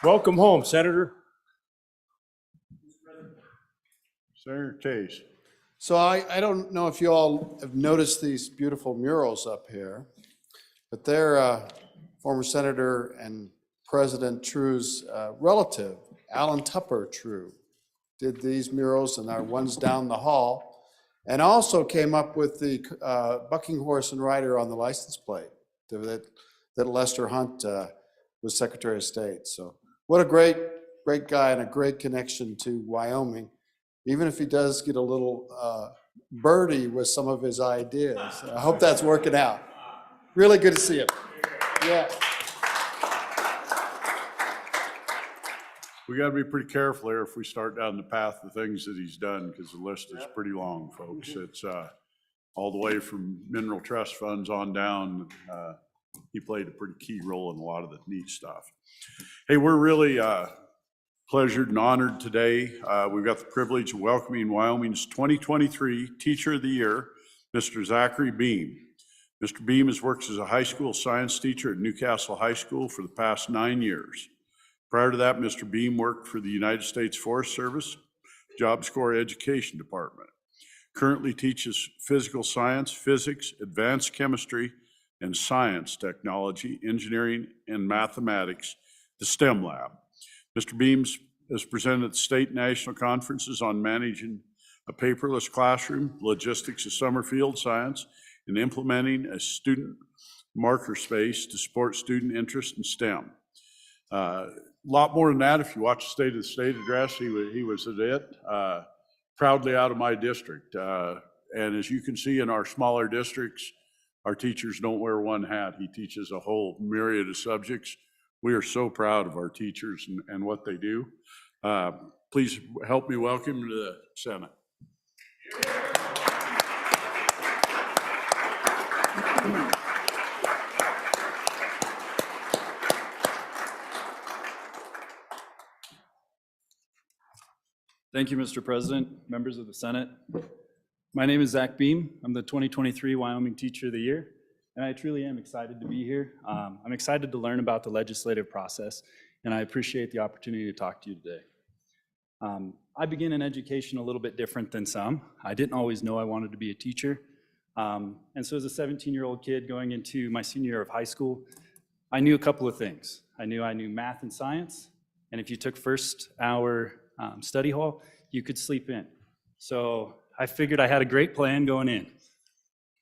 Welcome home, Senator. Senator Case. So I don't know if you all have noticed these beautiful murals up here, but they're former Senator and President True's relative, Alan Tupper True, did these murals and our ones down the hall, and also came up with the bucking horse and rider on the license plate that Lester Hunt was Secretary of State. So what a great guy and a great connection to Wyoming, even if he does get a little birdie with some of his ideas. I hope that's working out. Really good to see him. Yeah. We got to be pretty careful here if we start down the path of things that he's done, because the list is pretty long, folks. It's all the way from mineral trust funds on down. He played a pretty key role in a lot of the neat stuff. Hey, we're really pleasured and honored today. We've got the privilege of welcoming Wyoming's 2023 Teacher of the Year, Mr. Zachary Beam. Mr. Beam has worked as a high school science teacher at Newcastle High School for the past 9 years. Prior to that, Mr. Beam worked for the United States Forest Service Jobs Corps Education Department. Currently teaches physical science, physics, advanced chemistry, and science, technology, engineering, and mathematics, the STEM Lab. Mr. Beam has presented at state and national conferences on managing a paperless classroom, logistics of summer field science, and implementing a student marker space to support student interest in STEM. A lot more than that. If you watch the State of the State address, he was at it, proudly out of my district. And as you can see in our smaller districts, our teachers don't wear one hat. He teaches a whole myriad of subjects. We are so proud of our teachers and what they do. Please help me welcome him to the Senate. Thank you, Mr. President, members of the Senate. My name is Zach Beam. I'm the 2023 Wyoming Teacher of the Year, and I truly am excited to be here. I'm excited to learn about the legislative process, and I appreciate the opportunity to talk to you today. I began in education a little bit different than some. I didn't always know I wanted to be a teacher. And so as a 17-year-old kid going into my senior year of high school, I knew a couple of things. I knew math and science, and if you took first hour study hall, you could sleep in. So I figured I had a great plan going in.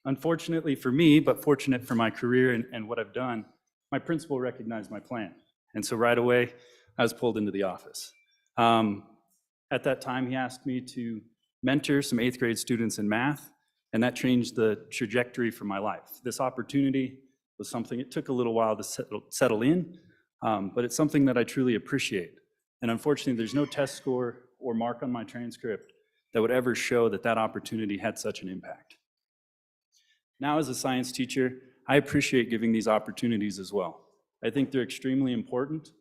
Unfortunately for me, but fortunate for my career and what I've done, my principal recognized my plan. And so right away, I was pulled into the office. At that time, he asked me to mentor some 8th grade students in math, and that changed the trajectory for my life. This opportunity was something, it took a little while to settle in, but it's something that I truly appreciate. And unfortunately, there's no test score or mark on my transcript that would ever show that that opportunity had such an impact. Now, as a science teacher, I appreciate giving these opportunities as well. I think they're extremely important.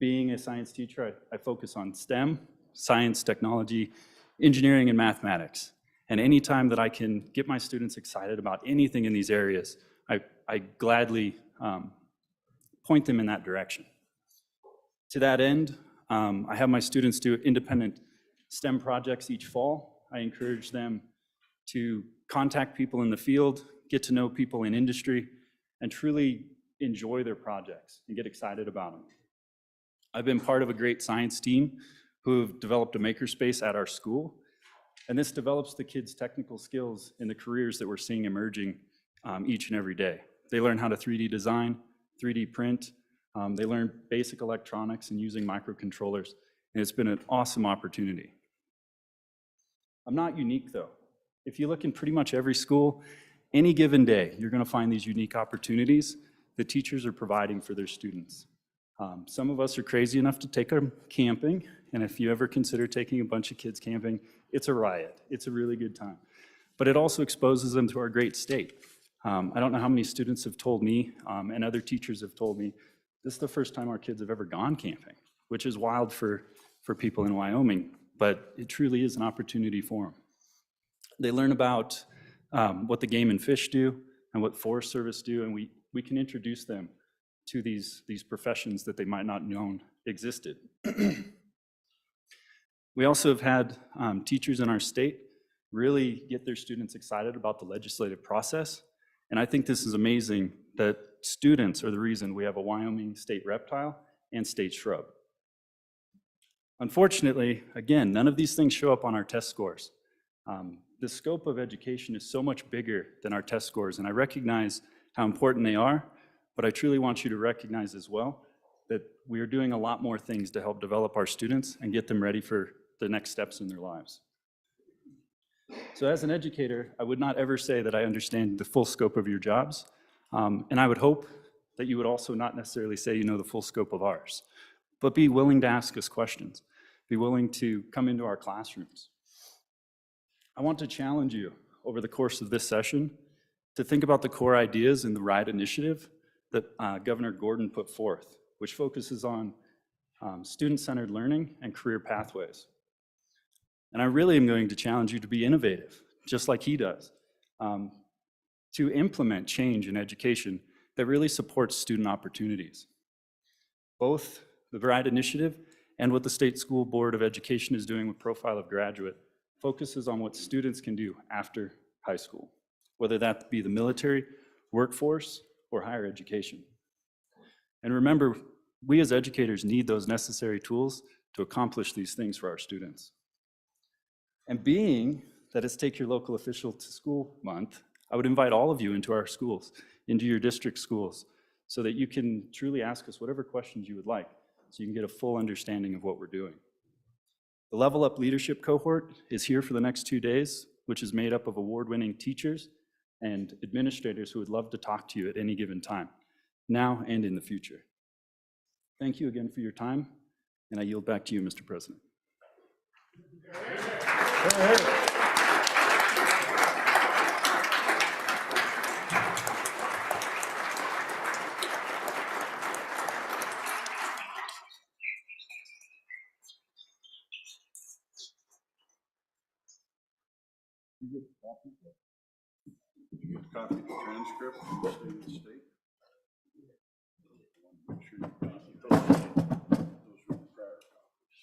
Being a science teacher, I focus on STEM, science, technology, engineering, and mathematics. And anytime that I can get my students excited about anything in these areas, I gladly point them in that direction. To that end, I have my students do independent STEM projects each fall. I encourage them to contact people in the field, get to know people in industry, and truly enjoy their projects and get excited about them. I've been part of a great science team who have developed a makerspace at our school, and this develops the kids' technical skills in the careers that we're seeing emerging each and every day. They learn how to 3D design, 3D print, they learn basic electronics and using microcontrollers, and it's been an awesome opportunity. I'm not unique though. If you look in pretty much every school, any given day, you're gonna find these unique opportunities that teachers are providing for their students. Some of us are crazy enough to take them camping, and if you ever consider taking a bunch of kids camping, it's a riot. It's a really good time. But it also exposes them to our great state. I don't know how many students have told me, and other teachers have told me, this is the first time our kids have ever gone camping, which is wild for people in Wyoming, but it truly is an opportunity for them. They learn about what the Game and Fish do and what Forest Service do, and we can introduce them to these professions that they might not known existed. We also have had teachers in our state really get their students excited about the legislative process. And I think this is amazing that students are the reason we have a Wyoming state reptile and state shrub. Unfortunately, again, none of these things show up on our test scores. The scope of education is so much bigger than our test scores, and I recognize how important they are, but I truly want you to recognize as well that we are doing a lot more things to help develop our students and get them ready for the next steps in their lives. So as an educator, I would not ever say that I understand the full scope of your jobs, and I would hope that you would also not necessarily say you know the full scope of ours, but be willing to ask us questions, be willing to come into our classrooms. I want to challenge you over the course of this session to think about the core ideas in the RIDE initiative that Governor Gordon put forth, which focuses on student-centered learning and career pathways. And I really am going to challenge you to be innovative, just like he does, to implement change in education that really supports student opportunities. Both the RIDE initiative and what the State School Board of Education is doing with Profile of Graduate focuses on what students can do after high school, whether that be the military, workforce, or higher education. And remember, we as educators need those necessary tools to accomplish these things for our students. And being that it's Take Your Local Official to School Month, I would invite all of you into our schools, into your district schools, so that you can truly ask us whatever questions you would like, so you can get a full understanding of what we're doing. The Level Up Leadership Cohort is here for the next 2 days, which is made up of award-winning teachers and administrators who would love to talk to you at any given time, now and in the future. Thank you again for your time, and I yield back to you, Mr. President. You get a copy of the transcript from the state of the state? Make sure you those were the prior copies.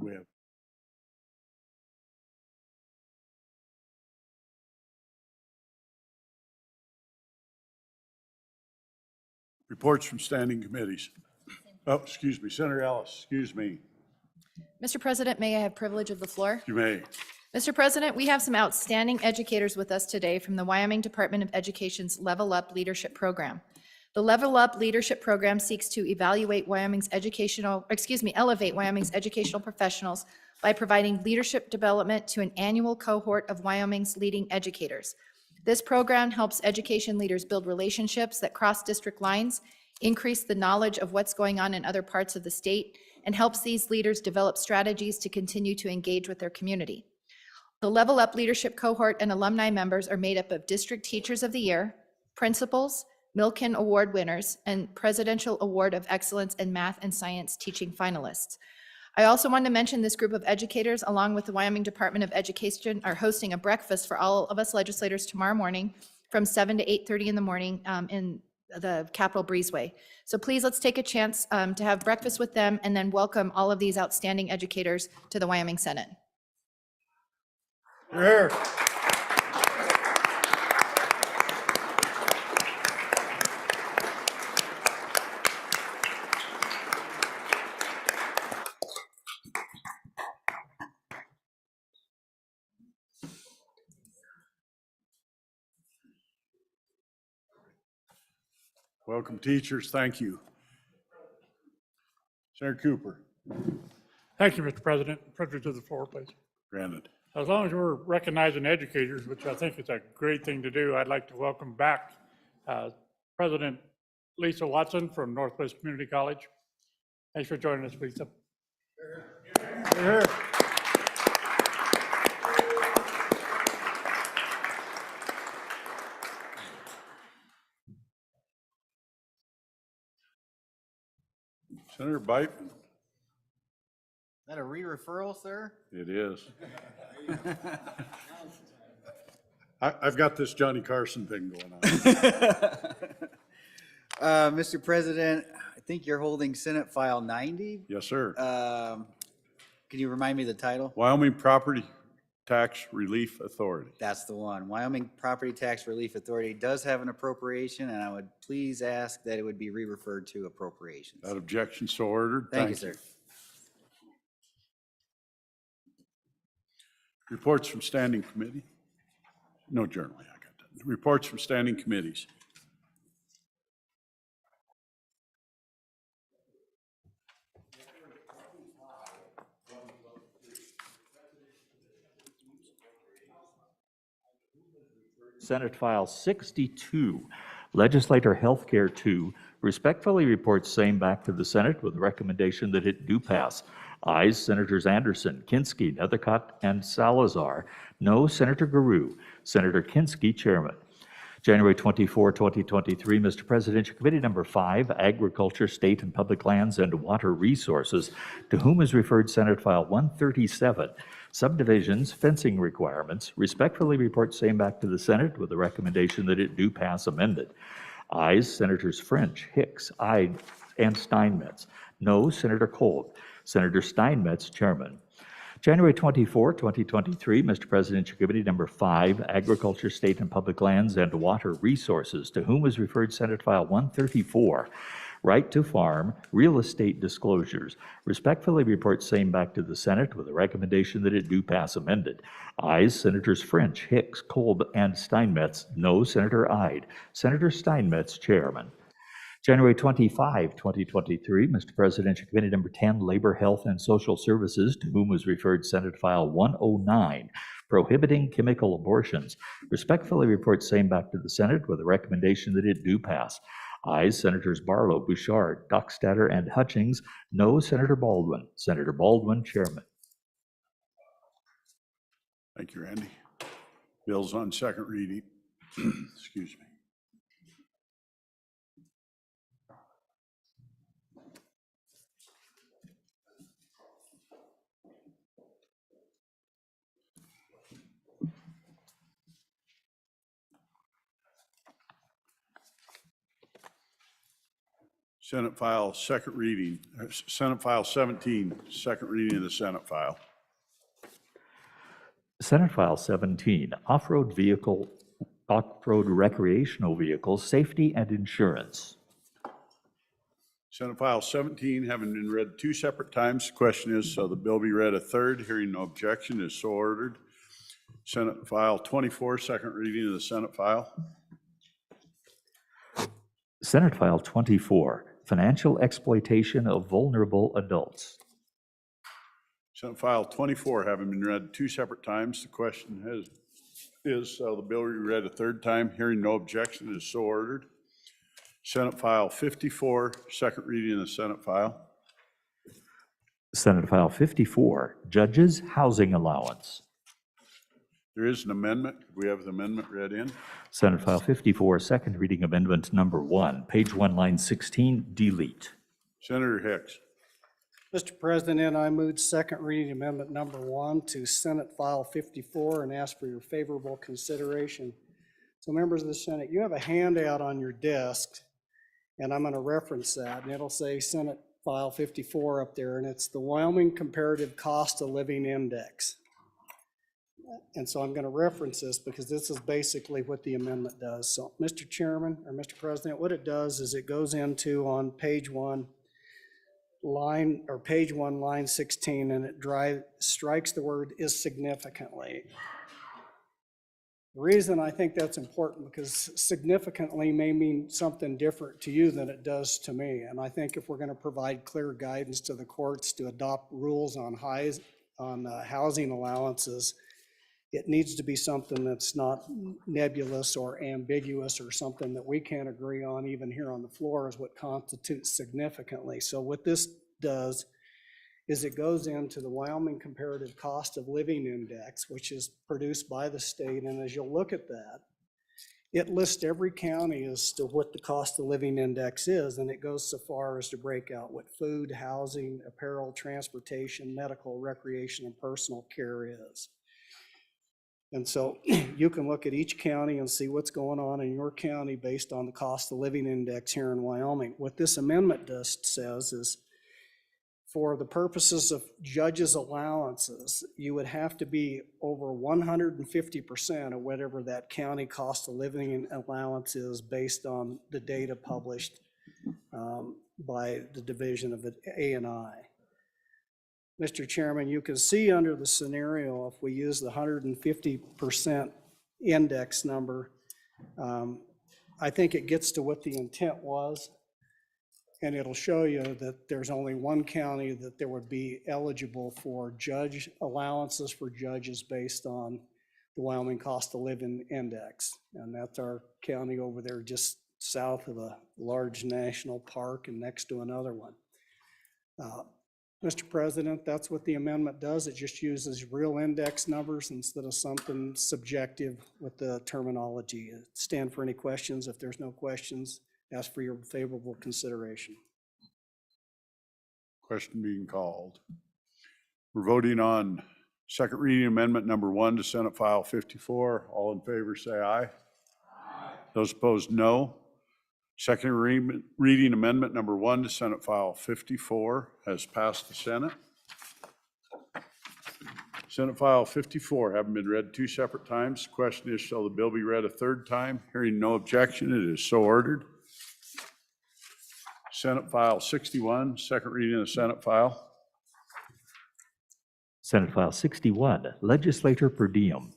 We have reports from standing committees. Oh, excuse me, Senator Ellis, excuse me. Mr. President, may I have privilege of the floor? You may. Mr. President, we have some outstanding educators with us today from the Wyoming Department of Education's Level Up Leadership Program. The Level Up Leadership Program seeks to elevate Wyoming's educational professionals by providing leadership development to an annual cohort of Wyoming's leading educators. This program helps education leaders build relationships that cross district lines, increase the knowledge of what's going on in other parts of the state, and helps these leaders develop strategies to continue to engage with their community. The Level Up Leadership Cohort and alumni members are made up of District Teachers of the Year, principals, Milken Award winners, and Presidential Award of Excellence in Math and Science teaching finalists. I also want to mention this group of educators, along with the Wyoming Department of Education, are hosting a breakfast for all of us legislators tomorrow morning from 7 to 8:30 in the morning in the Capitol Breezeway. So please, let's take a chance to have breakfast with them and then welcome all of these outstanding educators to the Wyoming Senate. Here. Welcome, teachers. Thank you. Senator Cooper, Thank you, Mr. President. Privilege of the floor, please. granted. As long as we're recognizing educators, which I think is a great thing to do, I'd like to welcome back President Lisa Watson from Northwest Community College. Thanks for joining us, Lisa. Here. Senator Bite. that a re-referral, sir? It is. I've got this Johnny Carson thing going on. Mr. President, I think you're holding Senate File 90. Yes, sir. Can you remind me the title? Wyoming Property Tax Relief Authority. That's the one. Wyoming Property Tax Relief Authority does have an appropriation, and I would please ask that it would be re-referred to appropriations. That objection so ordered. Thank you, sir. Reports from standing committee? No journaling, I got that. Reports from standing committees. Senate File 62, Legislator Healthcare 2, respectfully reports same back to the Senate with the recommendation that it do pass. Ayes, Senators Anderson, Kinski, Nethercott, and Salazar. No, Senator Garou. Senator Kinski, Chairman. January 24, 2023, Mr. Presidential Committee Number 5, Agriculture, State and Public Lands and Water Resources, to whom is referred Senate File 137, Subdivisions, Fencing Requirements, respectfully report same back to the Senate with the recommendation that it do pass amended. Ayes, Senators French, Hicks, Ide, and Steinmetz. No, Senator Kolb. Senator Steinmetz, Chairman. January 24, 2023, Mr. Presidential Committee Number 5, Agriculture, State and Public Lands and Water Resources, to whom is referred Senate File 134, Right to Farm, Real Estate Disclosures. Respectfully report same back to the Senate with a recommendation that it do pass amended. Ayes, Senators French, Hicks, Kolb, and Steinmetz. No, Senator Ide. Senator Steinmetz, Chairman. January 25, 2023, Mr. Presidential Committee Number 10, Labor, Health, and Social Services, to whom was referred Senate File 109, Prohibiting Chemical Abortions. Respectfully report same back to the Senate with a recommendation that it do pass. Ayes, Senators Barlow, Bouchard, Dockstader, and Hutchings. No, Senator Baldwin. Senator Baldwin, Chairman. Thank you, Randy. Bills on second reading. Excuse me. Senate File second reading, Senate File 17, second reading of the Senate File. Senate File 17, Off-Road Recreational Vehicles, Safety and Insurance. Senate File 17 having been read two separate times. The question is, so the bill be read a third. Hearing no objection is so ordered. Senate File 24, second reading of the Senate File. Senate File 24, Financial Exploitation of Vulnerable Adults. Senate File 24 having been read two separate times. The question is, so the bill be read a third time. Hearing no objection is so ordered. Senate File 54, second reading of the Senate File. Senate File 54, Judges Housing Allowance. There is an amendment. Could we have the amendment read in? Senate File 54, second reading amendment number 1, page 1, line 16, delete. Senator Hicks. Mr. President, I move second reading amendment number 1 to Senate File 54 and ask for your favorable consideration. So members of the Senate, you have a handout on your desk, and I'm going to reference that, and it'll say Senate File 54 up there, and it's the Wyoming Comparative Cost of Living Index. And so I'm going to reference this because this is basically what the amendment does. So Mr. Chairman, or Mr. President, what it does is it goes into on page 1, line 16, and it strikes the word is significantly. The reason I think that's important because significantly may mean something different to you than it does to me. And I think if we're going to provide clear guidance to the courts to adopt rules on housing allowances, it needs to be something that's not nebulous or ambiguous or something that we can't agree on even here on the floor is what constitutes significantly. So what this does is it goes into the Wyoming Comparative Cost of Living Index, which is produced by the state. And as you'll look at that, it lists every county as to what the cost of living index is, and it goes so far as to break out what food, housing, apparel, transportation, medical, recreation, and personal care is. And so you can look at each county and see what's going on in your county based on the cost of living index here in Wyoming. What this amendment says is, for the purposes of judges' allowances, you would have to be over 150% of whatever that county cost of living allowance is based on the data published by the Division of A&I. Mr. Chairman, you can see under the scenario, if we use the 150% index number, I think it gets to what the intent was. And it'll show you that there's only one county that there would be eligible for judge allowances for judges based on the Wyoming cost of living index. And that's our county over there just south of a large national park and next to another one. Mr. President, that's what the amendment does. It just uses real index numbers instead of something subjective with the terminology. Stand for any questions. If there's no questions, ask for your favorable consideration. Question being called. We're voting on second reading amendment number 1 to Senate File 54. All in favor, say aye. Aye. Those opposed, no. Second reading amendment number 1 to Senate File 54 has passed the Senate. Senate File 54 having been read 2 separate times. The question is, shall the bill be read a 3rd time? Hearing no objection, it is so ordered. Senate File 61, second reading of the Senate File. Senate File 61, Legislator per diem.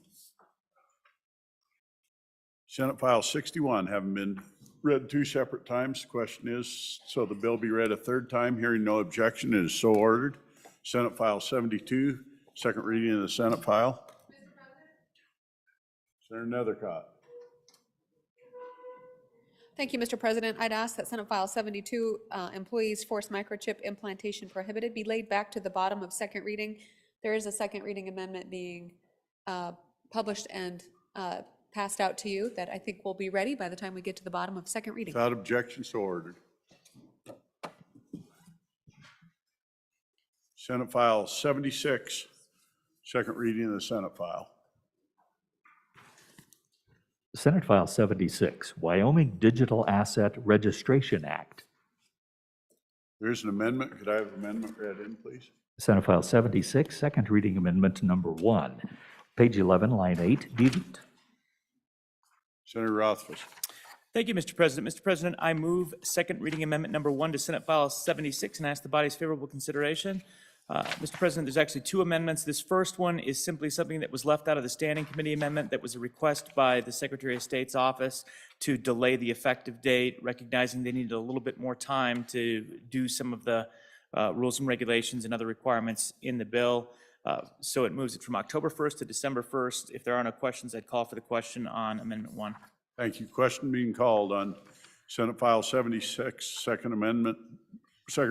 Senate File 61 having been read 2 separate times. The question is, so the bill be read a 3rd time. Hearing no objection, it is so ordered. Senate File 72, second reading of the Senate File. Senator Nethercott. Thank you, Mr. President. I'd ask that Senate File 72, employees forced microchip implantation prohibited, be laid back to the bottom of second reading. There is a second reading amendment being published and passed out to you that I think will be ready by the time we get to the bottom of second reading. Without objection, so ordered. Senate File 76, second reading of the Senate File. Senate File 76, Wyoming Digital Asset Registration Act. There's an amendment. Could I have the amendment read in, please? Senate File 76, second reading amendment number 1, page 11, line 8, delete. Senator Rothfuss. Thank you, Mr. President. Mr. President, I move second reading amendment number 1 to Senate File 76 and ask the body's favorable consideration. Mr. President, there's actually 2 amendments. This first one is simply something that was left out of the standing committee amendment that was a request by the Secretary of State's office to delay the effective date, recognizing they needed a little bit more time to do some of the rules and regulations and other requirements in the bill. So it moves it from October 1st to December 1st. If there are no questions, I'd call for the question on Amendment 1. Thank you. Question being called on Senate File 76, second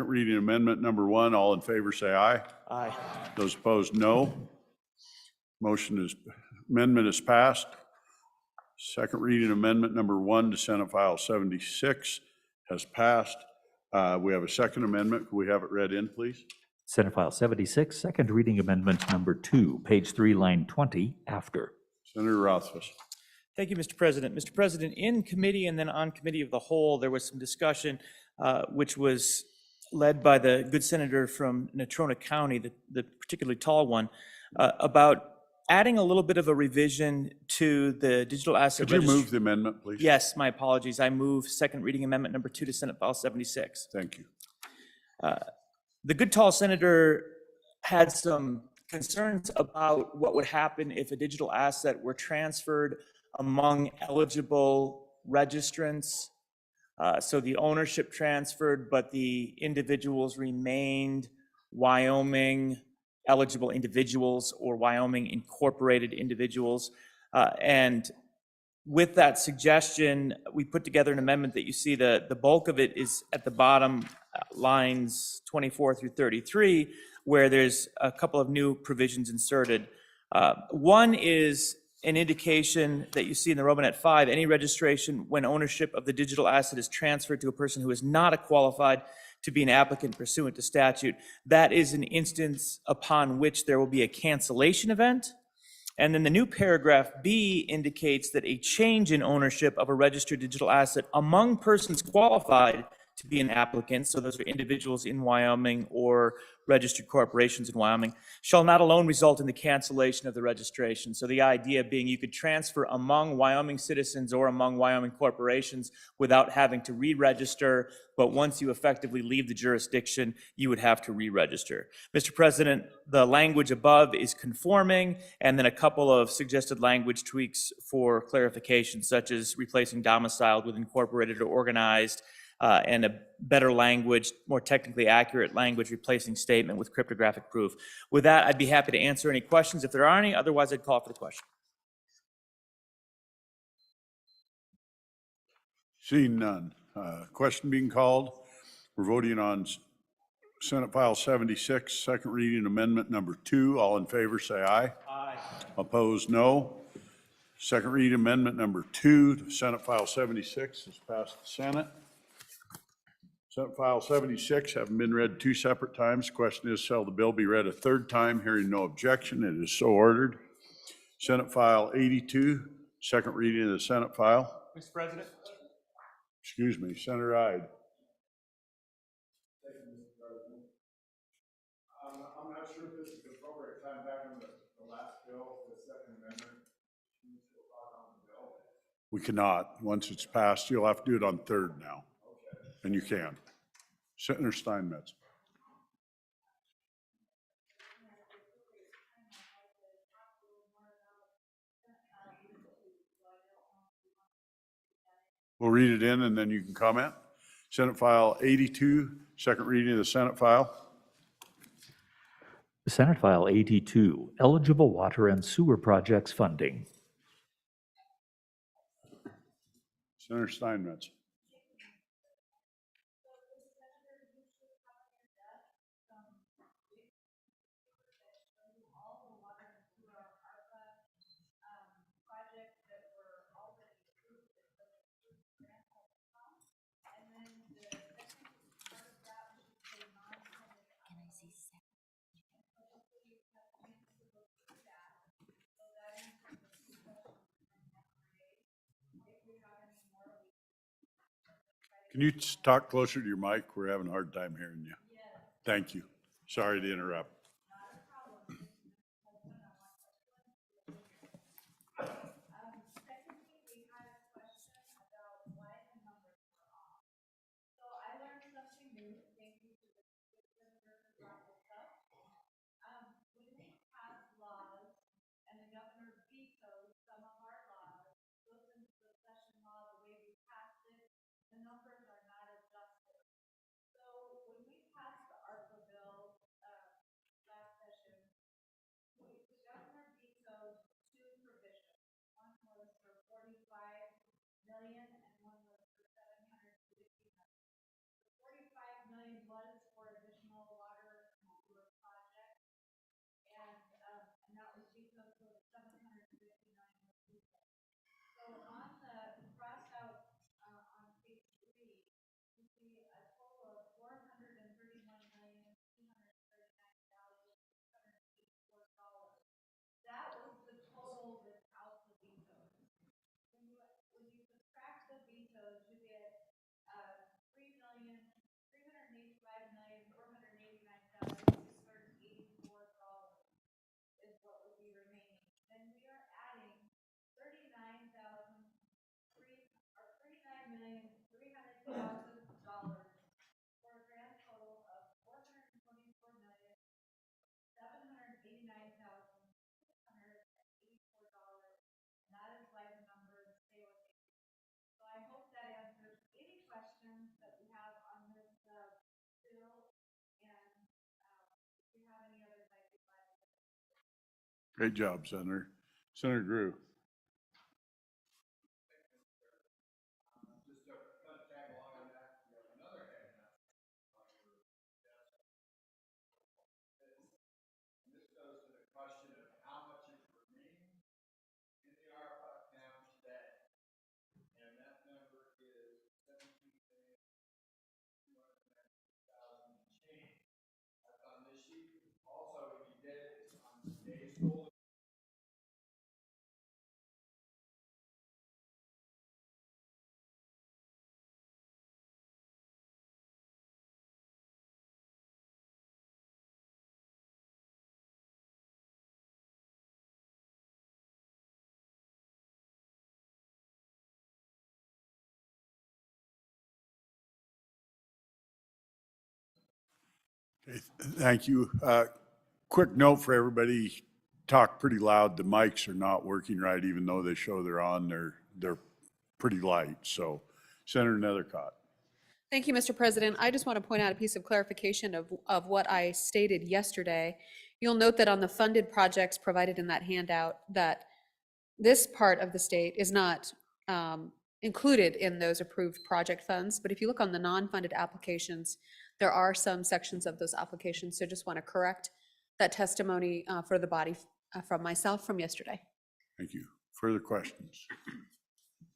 reading amendment number 1. All in favor, say aye. Aye. Those opposed, no. Amendment is passed. Second reading amendment number 1 to Senate File 76 has passed. We have a second amendment. Could we have it read in, please? Senate File 76, second reading amendment number 2, page 3, line 20, after. Senator Rothfuss. Thank you, Mr. President. Mr. President, in committee and then on committee of the whole, there was some discussion which was led by the good senator from Natrona County, the particularly tall one, about adding a little bit of a revision to the digital asset. Could you move the amendment, please? Yes, my apologies. I move second reading amendment number 2 to Senate File 76. Thank you. The good tall senator had some concerns about what would happen if a digital asset were transferred among eligible registrants. So the ownership transferred, but the individuals remained Wyoming eligible individuals or Wyoming incorporated individuals. And with that suggestion, we put together an amendment that you see the bulk of it is at the bottom, lines 24 through 33, where there's a couple of new provisions inserted. One is an indication that you see in the Romanet 5, any registration when ownership of the digital asset is transferred to a person who is not a qualified to be an applicant pursuant to statute. That is an instance upon which there will be a cancellation event. And then the new paragraph B indicates that a change in ownership of a registered digital asset among persons qualified to be an applicant, so those are individuals in Wyoming or registered corporations in Wyoming, shall not alone result in the cancellation of the registration. So the idea being you could transfer among Wyoming citizens or among Wyoming corporations without having to re-register, but once you effectively leave the jurisdiction, you would have to re-register. Mr. President, the language above is conforming, and then a couple of suggested language tweaks for clarification, such as replacing domiciled with incorporated or organized, and a better language, more technically accurate language, replacing statement with cryptographic proof. With that, I'd be happy to answer any questions if there are any. Otherwise, I'd call for the question. Seeing none. Question being called. We're voting on Senate File 76, second reading amendment number 2. All in favor, say aye. Aye. Opposed, no. Second reading amendment number 2 to Senate File 76 is passed the Senate. Senate File 76 having been read 2 separate times. Question is, shall the bill be read a third time? Hearing no objection, it is so ordered. Senate File 82, second reading of the Senate file. Mr. President? Excuse me, Senator Ide. I'm not sure if this is the appropriate time back on the last bill, the Second Amendment. We cannot. Once it's passed, you'll have to do it on third now. Okay. And you can. Senator Steinmetz. We'll read it in and then you can comment. Senate File 82, second reading of the Senate file. Senate File 82, eligible water and sewer projects funding. Senator Steinmetz. Can you talk closer to your mic? We're having a hard time hearing you. Thank you. Sorry to interrupt. Great job, Senator. Senator Drew. This goes to the question of how much is remaining in Okay, thank you. Quick note for everybody, talk pretty loud. The mics are not working right, even though they show they're on. They're pretty light. So Senator Nethercott. Thank you, Mr. President. I just want to point out a piece of clarification of what I stated yesterday. You'll note that on the funded projects provided in that handout, that this part of the state is not included in those approved project funds. But if you look on the non-funded applications, there are some sections of those applications. So just want to correct that testimony for the body from myself from yesterday. Thank you. Further questions?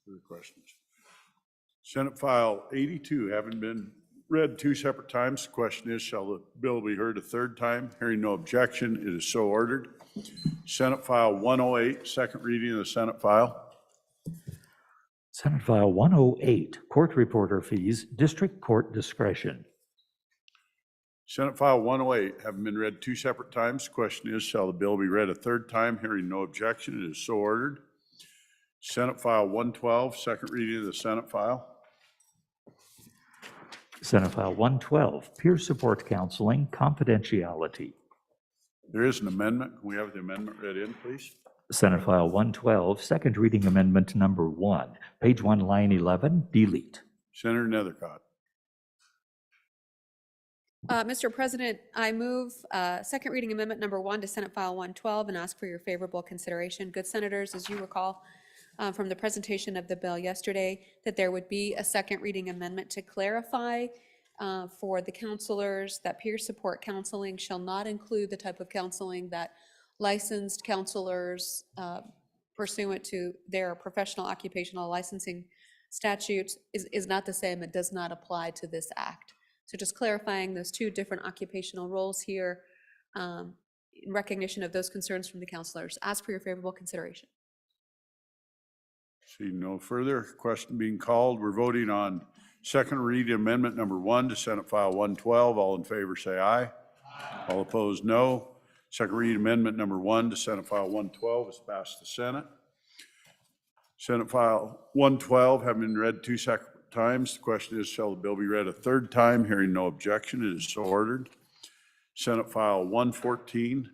Further questions? Senate File 82 having been read 2 separate times. The question is, shall the bill be heard a third time? Hearing no objection, it is so ordered. Senate File 108, second reading of the Senate file. Senate File 108, Court Reporter Fees, District Court Discretion. Senate File 108 having been read 2 separate times. The question is, shall the bill be read a third time? Hearing no objection, it is so ordered. Senate File 112, second reading of the Senate file. Senate File 112, Peer Support Counseling, Confidentiality. There is an amendment. Can we have the amendment read in, please? Senate File 112, Second Reading Amendment Number 1, page 1, line 11, delete. Senator Nethercott. Mr. President, I move second reading amendment number 1 to Senate File 112 and ask for your favorable consideration. Good senators, as you recall from the presentation of the bill yesterday, that there would be a second reading amendment to clarify for the counselors that peer support counseling shall not include the type of counseling that licensed counselors pursuant to their professional occupational licensing statutes is not the same. It does not apply to this act. So just clarifying those 2 different occupational roles here in recognition of those concerns from the counselors. Ask for your favorable consideration. See no further. Question being called. We're voting on second reading amendment number 1 to Senate File 112. All in favor say aye. Aye. All opposed, no. Second reading amendment number 1 to Senate File 112 is passed the Senate. Senate File 112 having been read 2 separate times. The question is, shall the bill be read a third time? Hearing no objection, it is so ordered. Senate File 114,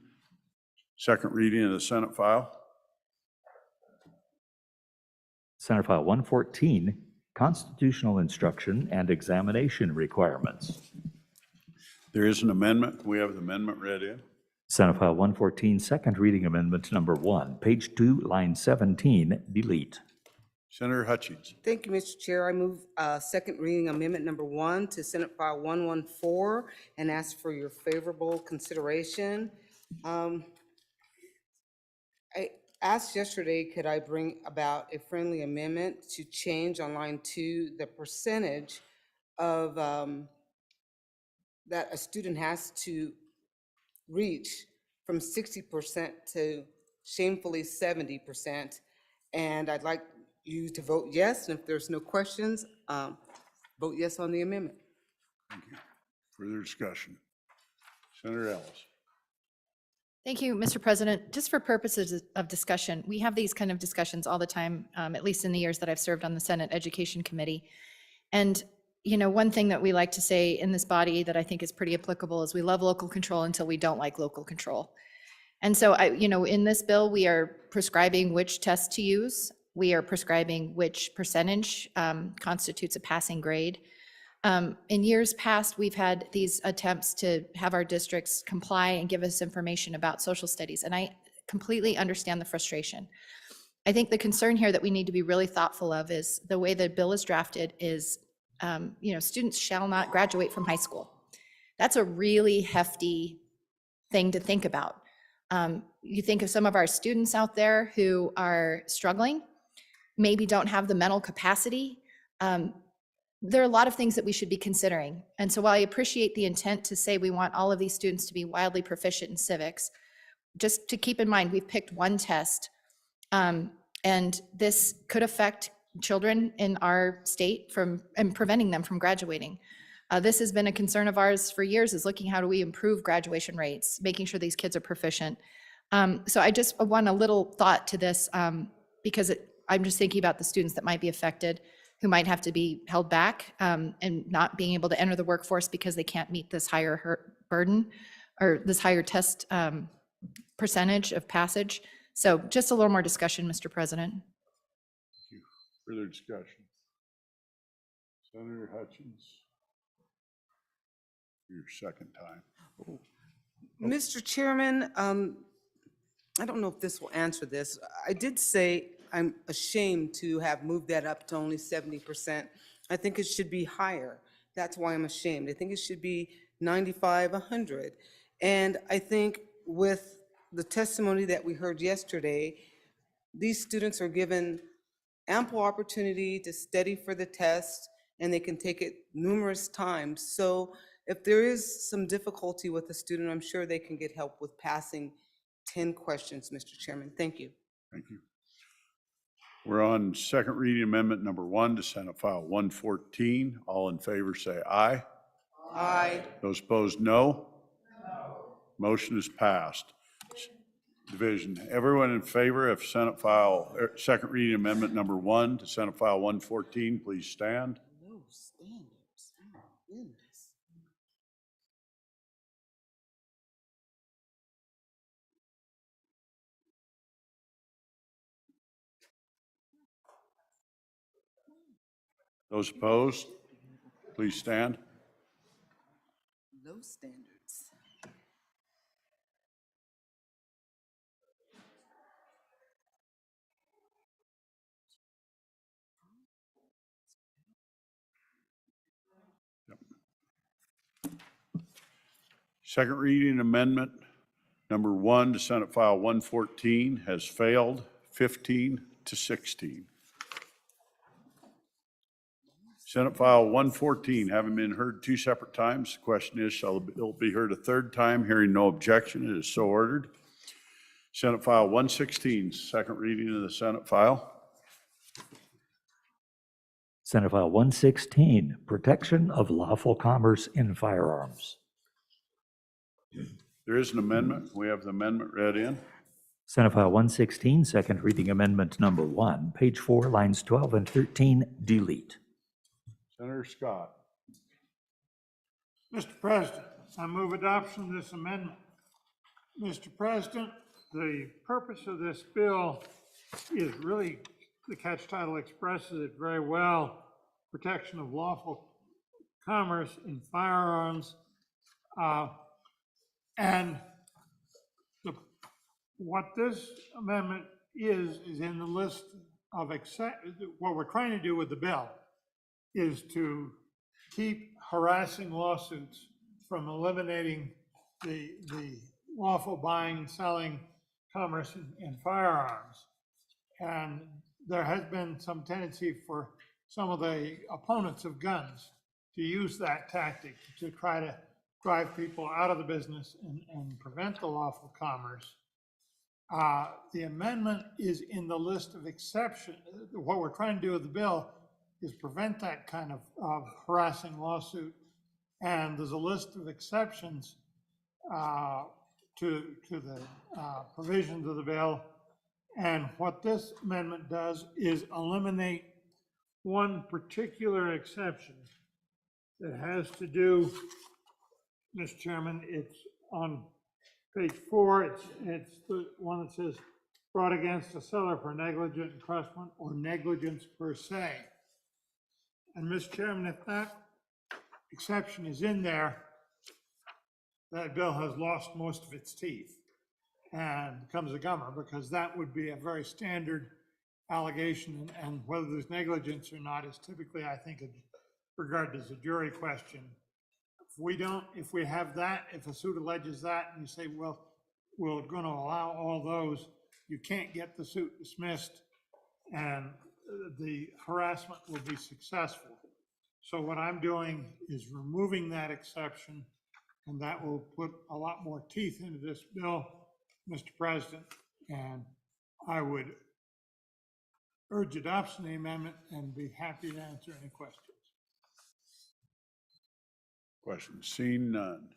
second reading of the Senate file. Senate File 114, Constitutional Instruction and Examination Requirements. There is an amendment. Can we have the amendment read in? Senate File 114, Second Reading Amendment Number 1, page 2, line 17, delete. Senator Hutchins. Thank you, Mr. Chair. I move second reading amendment number 1 to Senate File 114 and ask for your favorable consideration. I asked yesterday, could I bring about a friendly amendment to change on line 2 the percentage of that a student has to reach from 60% to shamefully 70%. And I'd like you to vote yes, and if there's no questions, vote yes on the amendment. Thank you. Further discussion. Senator Ellis. Thank you, Mr. President. Just for purposes of discussion, we have these kind of discussions all the time, at least in the years that I've served on the Senate Education Committee. And, you know, one thing that we like to say in this body that I think is pretty applicable is we love local control until we don't like local control. And so, in this bill, we are prescribing which test to use. We are prescribing which percentage constitutes a passing grade. In years past, we've had these attempts to have our districts comply and give us information about social studies, and I completely understand the frustration. I think the concern here that we need to be really thoughtful of is the way the bill is drafted is, students shall not graduate from high school. That's a really hefty thing to think about. You think of some of our students out there who are struggling, maybe don't have the mental capacity. There are a lot of things that we should be considering. And so while I appreciate the intent to say we want all of these students to be wildly proficient in civics, just to keep in mind, we've picked one test, and this could affect children in our state and preventing them from graduating. This has been a concern of ours for years, is looking how do we improve graduation rates, making sure these kids are proficient. So I just want a little thought to this because I'm just thinking about the students that might be affected, who might have to be held back and not being able to enter the workforce because they can't meet this higher burden or this higher test percentage of passage. So just a little more discussion, Mr. President. Further discussion? Senator Hutchins? Your second time. Mr. Chairman, I don't know if this will answer this. I did say I'm ashamed to have moved that up to only 70%. I think it should be higher. That's why I'm ashamed. I think it should be 95, 100. And I think with the testimony that we heard yesterday, these students are given ample opportunity to study for the test, and they can take it numerous times. So if there is some difficulty with a student, I'm sure they can get help with passing 10 questions, Mr. Chairman. Thank you. Thank you. We're on second reading amendment number 1 to Senate File 114. All in favor say aye. Aye. Those opposed, no. Motion is passed. Division, everyone in favor of Senate File, second reading amendment number 1 to Senate File 114, please stand. Low standards. Oh, goodness. Those opposed, please stand. Low standards. Second reading amendment number 1 to Senate File 114 has failed, 15 to 16. Senate File 114, having been heard 2 separate times, the question is, shall the bill be heard a third time? Hearing no objection, it is so ordered. Senate File 116, second reading of the Senate file. Senate File 116, Protection of Lawful Commerce in Firearms. There is an amendment. We have the amendment read in. Senate File 116, second reading amendment number 1, page 4, lines 12 and 13, delete. Senator Scott. Mr. President, I move adoption of this amendment. Mr. President, the purpose of this bill is really, the catch title expresses it very well, protection of lawful commerce in firearms. And what this amendment is in the list of what we're trying to do with the bill is to keep harassing lawsuits from eliminating the lawful buying, selling, commerce in firearms. And there has been some tendency for some of the opponents of guns to use that tactic to try to drive people out of the business and prevent the lawful commerce. The amendment is in the list of exceptions. What we're trying to do with the bill is prevent that kind of harassing lawsuit. And there's a list of exceptions to the provisions of the bill. And what this amendment does is eliminate one particular exception that has to do, Mr. Chairman, it's on page 4, it's the one that says brought against a seller for negligent encroachment or negligence per se. And Mr. Chairman, if that exception is in there, that bill has lost most of its teeth and becomes a gummer, because that would be a very standard allegation, and whether there's negligence or not is typically, I think, regarded as a jury question. If we have that, if a suit alleges that and you say, well, we're going to allow all those, you can't get the suit dismissed and the harassment will be successful. So what I'm doing is removing that exception, and that will put a lot more teeth into this bill, Mr. President, and I would urge adoption of the amendment and be happy to answer any questions. Questions? Seeing none.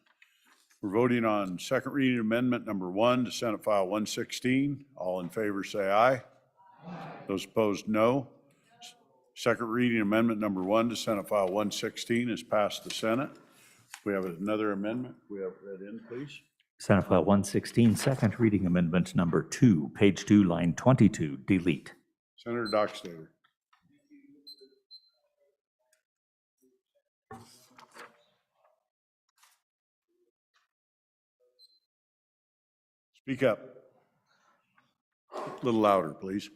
We're voting on second reading amendment number 1 to Senate File 116. All in favor say aye. Those opposed, no. Second reading amendment number 1 to Senate File 116 is passed the Senate. We have another amendment. We have read in, please. Senate File 116, second reading amendment number 2, page 2, line 22, delete. Senator Dockstader. Speak up. A little louder, please.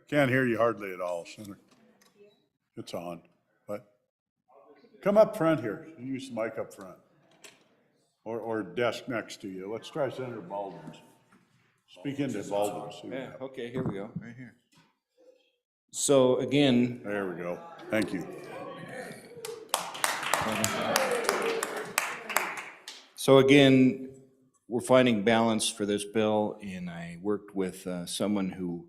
Can't hear you hardly at all, Senator. It's on, but come up front here. Use the mic up front. Or desk next to you. Let's try Senator Baldwin's. Speak into Baldwin's. See what Yeah, happens. okay, here we go, right here. So again, There we go. Thank you. we're finding balance for this bill, and I worked with someone who,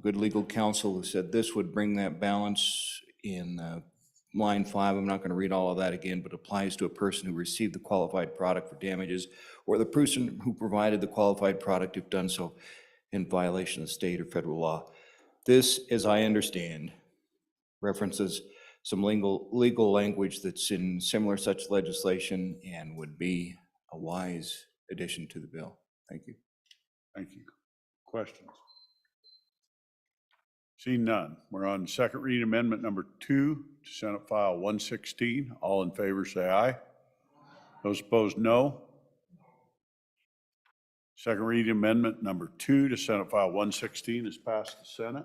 good legal counsel, who said this would bring that balance in line 5. I'm not going to read all of that again, but applies to a person who received the qualified product for damages, or the person who provided the qualified product if done so in violation of state or federal law. This, as I understand, references some legal language that's in similar such legislation and would be a wise addition to the bill. Thank you. Thank you. Questions? Seeing none. We're on second reading amendment number 2 to Senate File 116. All in favor say aye. Those opposed, no. Second reading amendment number 2 to Senate File 116 is passed the Senate.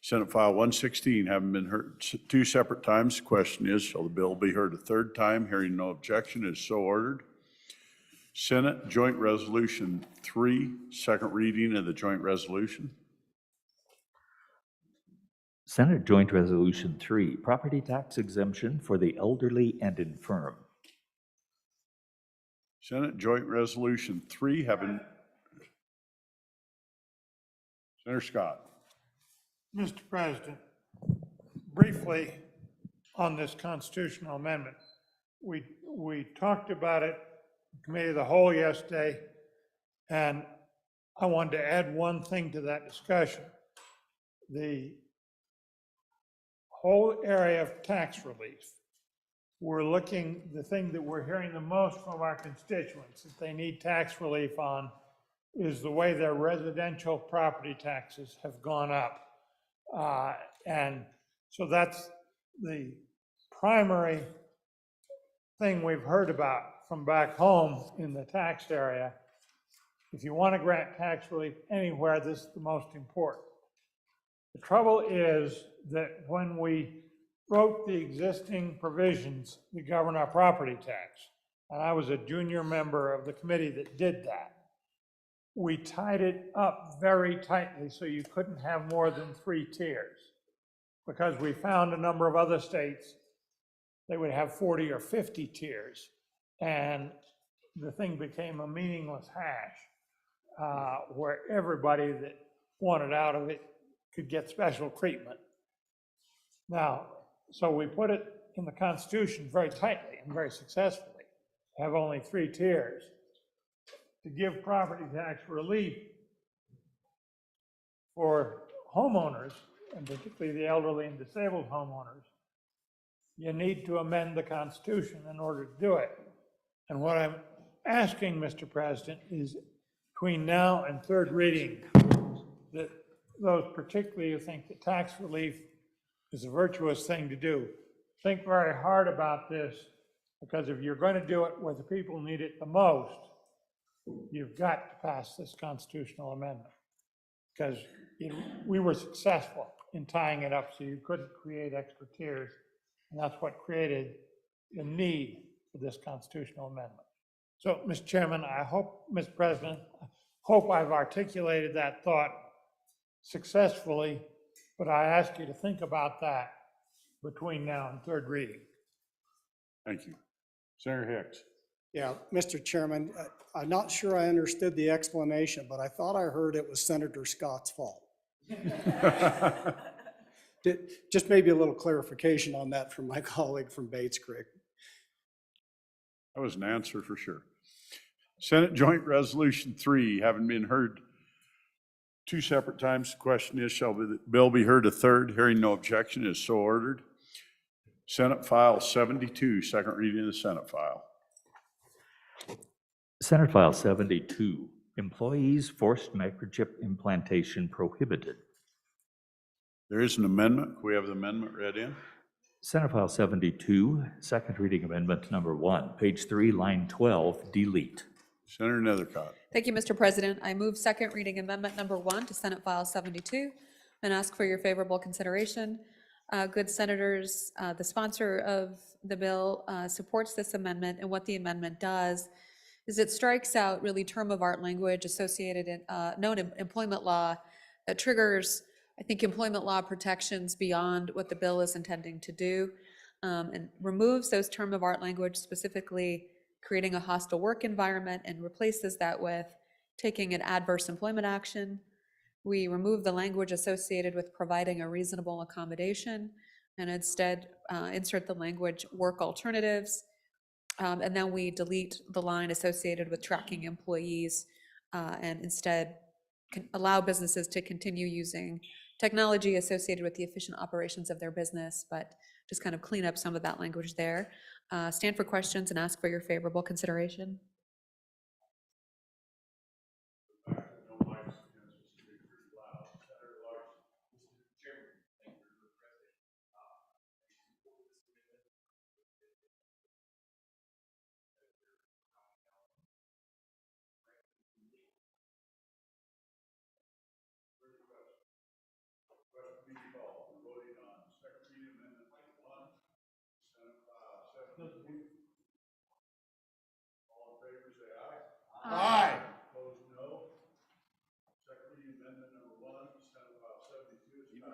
Senate File 116 having been heard 2 separate times. The question is, shall the bill be heard a third time? Hearing no objection is so ordered. Senate Joint Resolution 3, second reading of the joint resolution. Senate Joint Resolution 3, property tax exemption for the elderly and infirm. Senate Joint Resolution 3 having, Senator Scott. Mr. President, briefly on this constitutional amendment, we talked about it in Committee of the Whole yesterday, and I wanted to add one thing to that discussion. The whole area of tax relief, the thing that we're hearing the most from our constituents that they need tax relief on is the way their residential property taxes have gone up. And so that's the primary thing we've heard about from back home in the tax area. If you want to grant tax relief anywhere, this is the most important. The trouble is that when we wrote the existing provisions that govern our property tax, and I was a junior member of the committee that did that, we tied it up very tightly so you couldn't have more than 3 tiers. Because we found a number of other states, they would have 40 or 50 tiers. And the thing became a meaningless hash where everybody that wanted out of it could get special treatment. Now, so we put it in the Constitution very tightly and very successfully, have only 3 tiers. To give property tax relief for homeowners, and particularly the elderly and disabled homeowners, you need to amend the Constitution in order to do it. And what I'm asking, Mr. President, is between now and third reading, that those particularly who think that tax relief is a virtuous thing to do, think very hard about this, because if you're going to do it where the people need it the most, you've got to pass this constitutional amendment, because we were successful in tying it up so you couldn't create extra tiers, and that's what created the need for this constitutional amendment. So, Mr. Chairman, I hope, Mr. President, I hope I've articulated that thought successfully, but I ask you to think about that between now and third reading. Thank you. Senator Hicks. Yeah, Mr. Chairman, I'm not sure I understood the explanation, but I thought I heard it was Senator Scott's fault. Just maybe a little clarification on that from my colleague from Bates Creek. That was an answer for sure. Senate Joint Resolution 3, having been heard two separate times, the question is, shall the bill be heard a third? Hearing no objection is so ordered. Senate File 72, second reading of the Senate file. Senate File 72, employees forced microchip implantation prohibited. There is an amendment. We have the amendment read in. Senate File 72, second reading amendment number 1, page 3, line 12, delete. Senator Nethercott. Thank you, Mr. President. I move second reading amendment number 1 to Senate File 72 and ask for your favorable consideration. Good senators, the sponsor of the bill supports this amendment, and what the amendment does is it strikes out really term of art language associated in known employment law that triggers, I think, employment law protections beyond what the bill is intending to do, and removes those term of art language, specifically creating a hostile work environment, and replaces that with taking an adverse employment action. We remove the language associated with providing a reasonable accommodation and instead insert the language work alternatives. And then we delete the line associated with tracking employees and instead allow businesses to continue using technology associated with the efficient operations of their business, but just kind of clean up some of that language there. Stand for questions and ask for your favorable consideration. Aye. Opposed, no. Second reading amendment number 1, Senate File 72 is passed.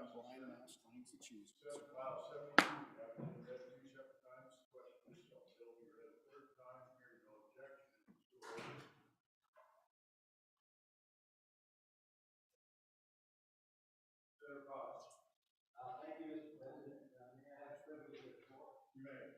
Senate File 72, having been read two separate times, the question is, shall the bill be read a third time? Hearing no objection, it is so ordered. Senator Fox. Thank you, Mr. President. May I have privilege of the floor? You may.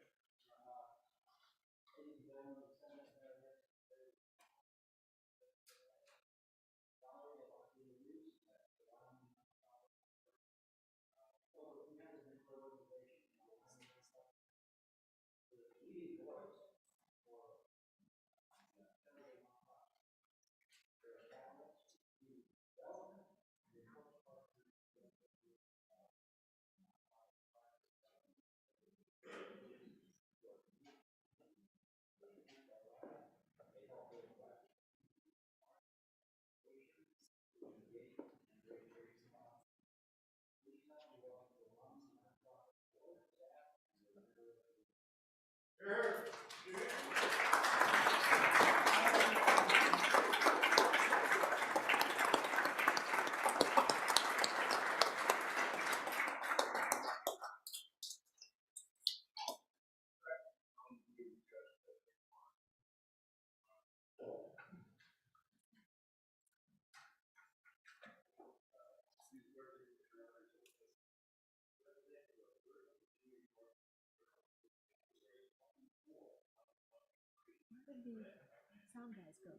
Sound guys go.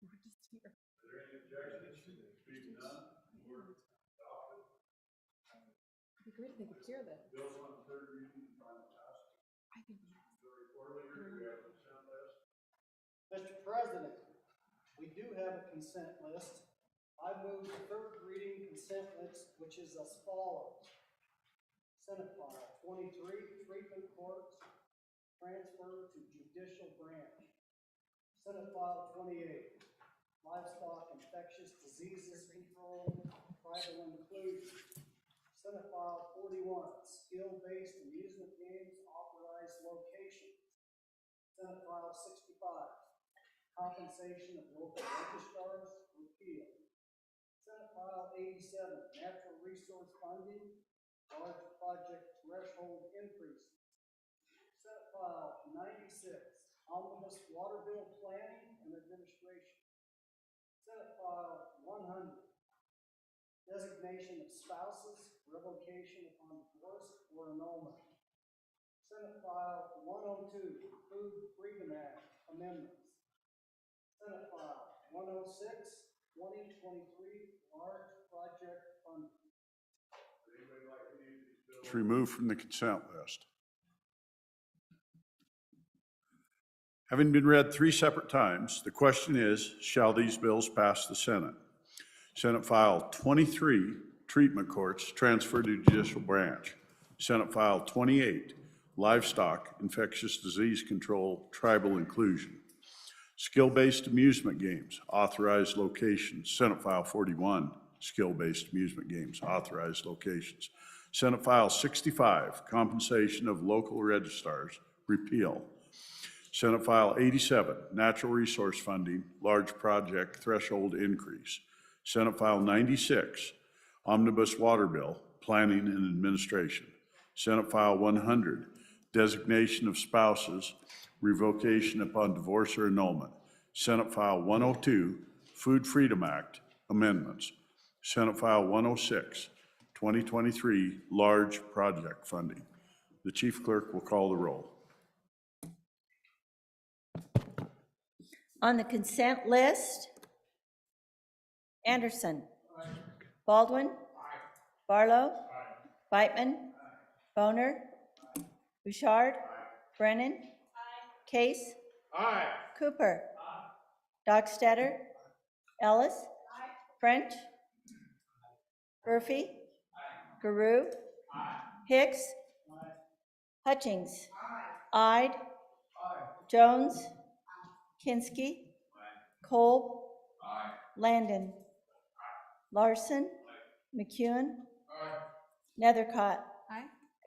We're just here. Are there any objections? Being none, we're adopted. It'd be great if they could hear this. Bill's on third reading and final passage. I think yes. The recorder, we have the consent list. Mr. President, we do have a consent list. I move the third reading consent list, which is as follows. Senate File 23, treatment courts, transfer to judicial branch. Senate File 28, livestock infectious diseases control, tribal inclusion. Senate File 41, skill-based amusement games, authorized locations. Senate File 65, compensation of local registrars, repeal. Senate File 87, natural resource funding, large project threshold increases. Senate File 96, Omnibus Water Bill Planning and Administration. Senate File 100, Designation of Spouses, Revocation upon Divorce or Annulment. Senate File 102, Food Freedom Act Amendments. Senate File 106, 2023 Large Project Funding. It's removed from the consent list. Having been read 3 separate times, the question is, shall these bills pass the Senate? Senate File 23, Treatment Courts, transferred to Judicial Branch. Senate File 28, Livestock, Infectious Disease Control, Tribal Inclusion. Skill-Based Amusement Games, Authorized Locations. Senate File 41, Skill-Based Amusement Games, Authorized Locations. Senate File 65, Compensation of Local Registrars, repeal. Senate File 87, Natural Resource Funding, Large Project Threshold Increase. Senate File 96, Omnibus Water Bill, Planning and Administration. Senate File 100, Designation of Spouses, Revocation upon Divorce or Annulment. Senate File 102, Food Freedom Act, Amendments. Senate File 106, 2023 Large Project Funding. The Chief Clerk will call the roll. On the consent list, Anderson. Baldwin. Barlow. Beitman. Boner. Bouchard. Brennan. Case. Cooper. Dockstader. Ellis. French. Murphy. Guru. Hicks. Hutchings. Ide. Jones. Kinsky. Kolb. Landon. Larson. McEwen. Nethercott.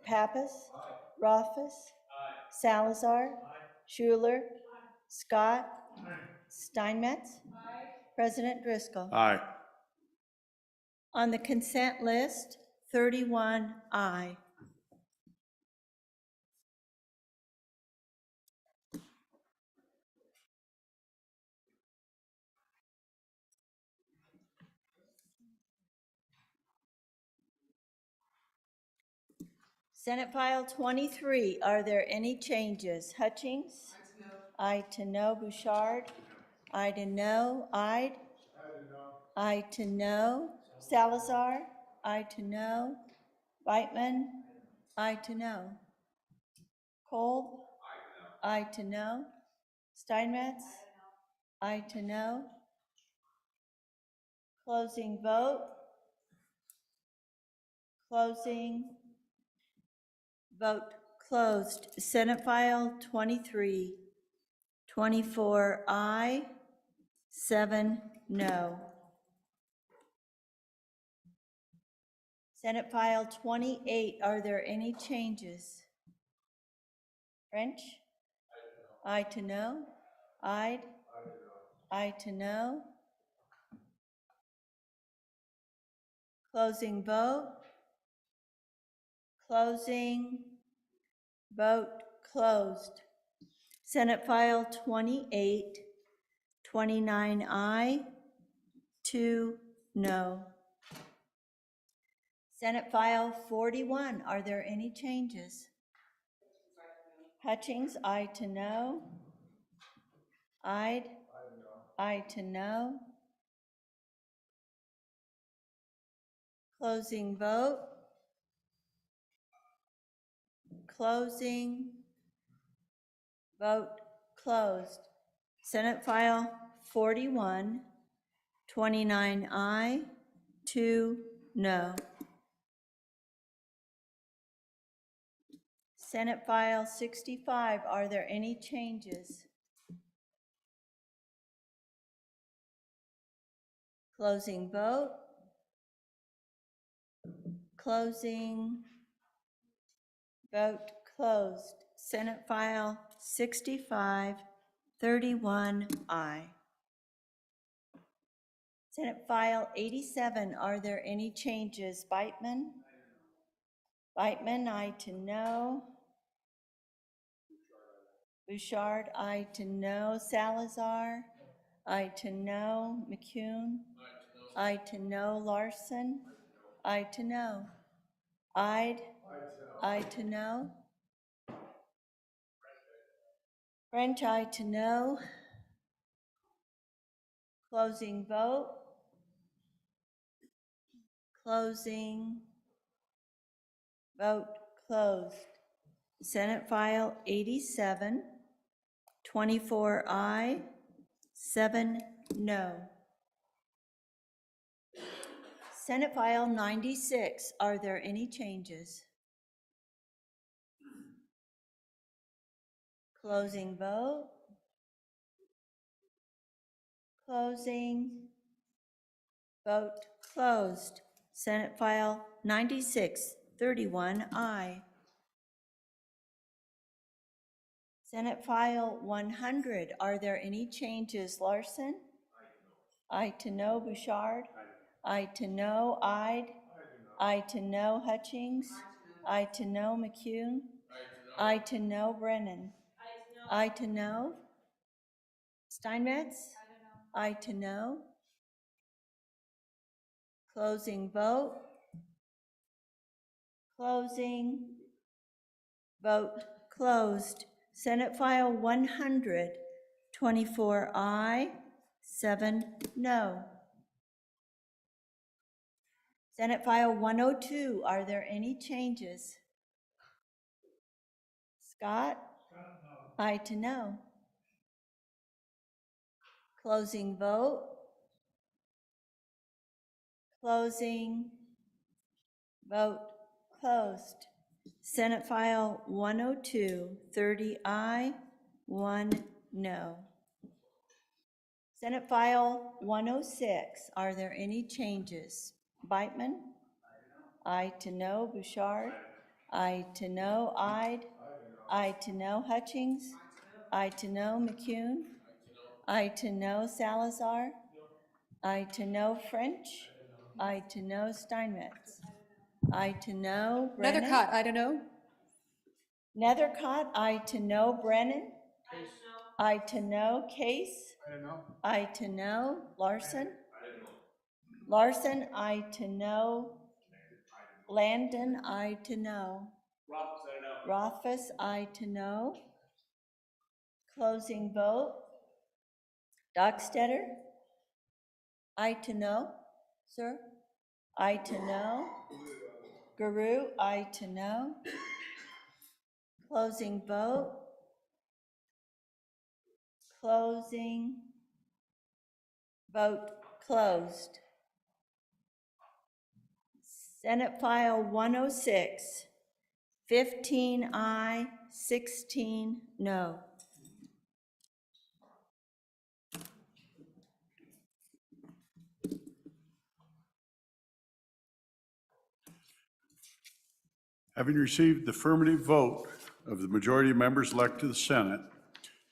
Pappas. Rothfuss. Salazar. Schuler. Scott. Steinmetz. President Driscoll. Aye. On the consent list, 31 aye. Senate File 23, are there any changes? Hutchings? Aye to no. Bouchard? Aye to no. Ide? Aye to no. Salazar? Aye to no. Beitman? Aye to no. Kolb? Aye to no. Steinmetz? Aye to no. Closing vote. Closing. Vote closed. Senate File 23, 24 aye, 7 no. Senate File 28, are there any changes? French? Aye to no. Ide? Aye to no. Closing vote. Closing. Vote closed. Senate File 28, 29 aye, 2 no. Senate File 41, are there any changes? Hutchings, aye to no. Ide? Aye to no. Closing vote. Closing. Vote closed. Senate File 41, 29 aye, 2 no. Senate File 65, are there any changes? Closing vote. Closing. Vote closed. Senate File 65, 31 aye. Senate File 87, are there any changes? Beitman? Beitman, aye to no. Bouchard, aye to no. Salazar, aye to no. McCune, aye to no. Larson, aye to no. Ide, aye to no. French, aye to no. Closing vote. Closing. Vote closed. Senate File 87, 24 aye, 7 no. Senate File 96, are there any changes? Closing vote. Closing. Vote closed. Senate File 96, 31 aye. Senate File 100, are there any changes? Larson? Aye to no. Bouchard? Aye to no. Ide? Aye to no. Hutchings? Aye to no. McCune? Aye to no. Brennan? Aye to no. Steinmetz? Aye to no. Closing vote. Closing. Vote closed. Senate File 100, 24 aye, 7 no. Senate File 102, are there any changes? Scott? Aye to no. Closing vote. Closing. Vote closed. Senate File 102, 30 aye, 1 no. Senate File 106, are there any changes? Beitman? Aye to no. Bouchard? Aye to no. Ide? Aye to no. Hutchings? Aye to no. McCune? Aye to no. Salazar? Aye to no. French? Aye to no. Steinmetz? Aye to no. Brennan? Nethercott, I don't know. Nethercott, aye to no. Brennan? Aye to no. Case? Aye to no. Larson? Larson, aye to no. Landon, aye to no. Rothfuss, aye to no. Closing vote. Dockstetter? Aye to no, sir? Aye to no. Guru, aye to no. Closing vote. Closing. Vote closed. Senate File 106, 15 aye, 16 no. Having received the affirmative vote of the majority of members elected to the Senate,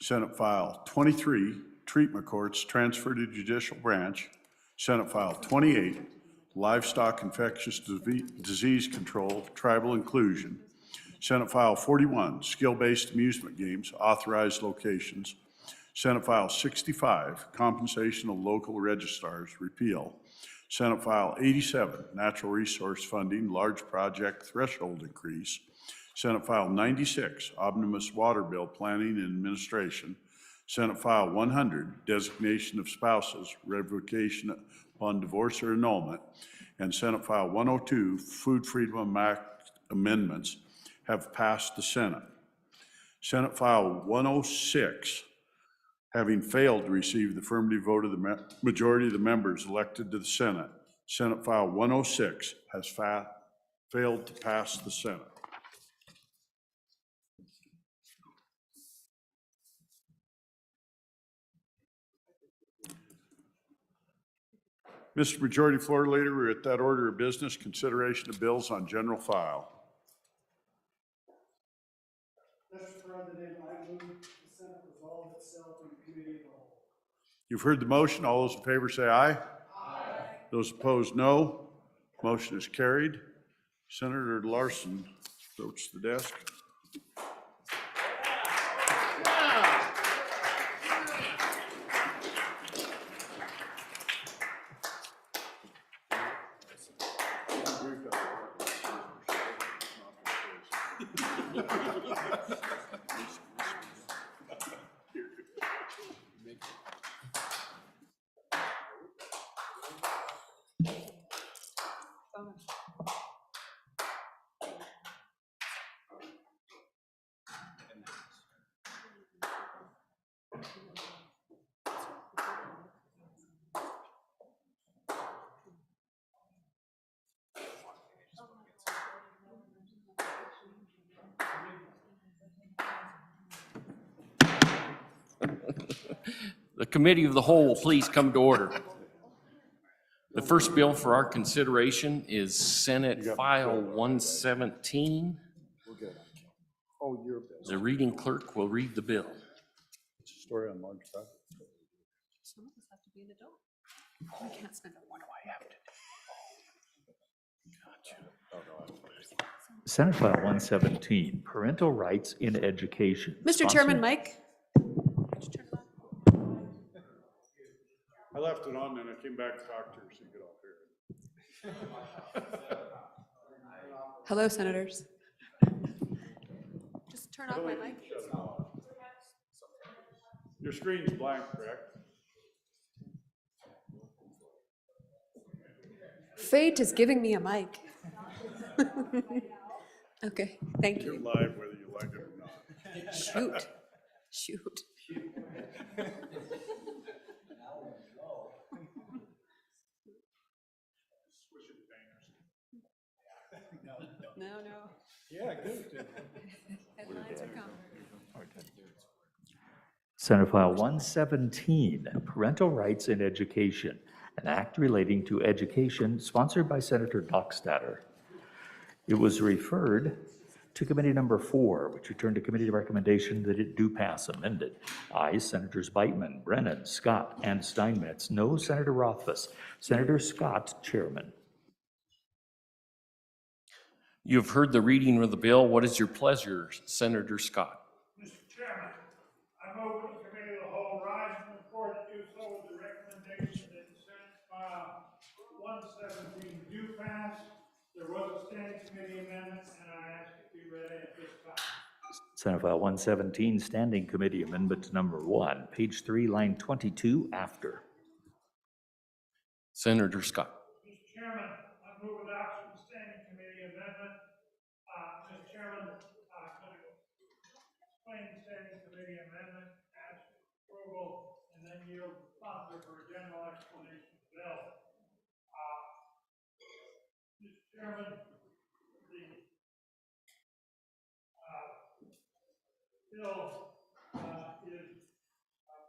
Senate File 23, Treatment Courts Transfer to Judicial Branch, Senate File 28, Livestock Infectious Disease Control, Tribal Inclusion, Senate File 41, Skill-Based Amusement Games, Authorized Locations, Senate File 65, Compensation of Local Registrars, Repeal, Senate File 87, Natural Resource Funding, Large Project Threshold Increase, Senate File 96, Omnibus Water Bill Planning and Administration, Senate File 100, Designation of Spouses, Revocation upon Divorce or Annulment, and Senate File 102, Food Freedom Act Amendments, have passed the Senate. Senate File 106, having failed to receive the affirmative vote of the majority of the members elected to the Senate, Senate File 106 has failed to pass the Senate. Mr. Majority Floor Leader, we're at that order of business, consideration of bills on general file. Mr. President, I move the Senate resolve itself in committee of the whole. You've heard the motion. All those in favor say aye. Aye. Those opposed, no. Motion is carried. Senator Larson approaches the desk. The Committee of the Whole, please come to order. The first bill for our consideration is Senate File 117. Oh, you're. The reading clerk will read the bill. Story on March 5th. Some of us have to be an adult. We can't spend a one. Senate File 117, Parental Rights in Education. Mr. Chairman, Mike? I left it on, then I came back and talked to her, so you could all hear it. Hello, senators. Just turn off my mic. Your screen's blank, correct? Fate is giving me a mic. Okay, thank You're you. live whether you like it or not. Shoot, shoot. No, no. Yeah, good. Headlines are coming. Senate File 117, Parental Rights in Education, an act relating to education sponsored by Senator Dockstader. It was referred to Committee Number 4, which returned to committee recommendation that it do pass amended. Ayes, Senators Beitman, Brennan, Scott, and Steinmetz. No, Senator Rothfuss. Senator Scott, Chairman. You have heard the reading of the bill. What is your pleasure, Senator Scott? Mr. Chairman, I move that the Committee of the Whole rise from the floor to do so with the recommendation that Senate File 117 do pass. There was a standing committee amendment, and I ask it be read at this time. Senate File 117, Standing Committee Amendment Number 1, page 3, line 22, after. Senator Scott. Mr. Chairman, I move adoption of the standing committee amendment. Mr. Chairman, I'm going to explain the standing committee amendment, ask approval, and then yield the sponsor for a general explanation of the bill. Mr. Chairman, the bill is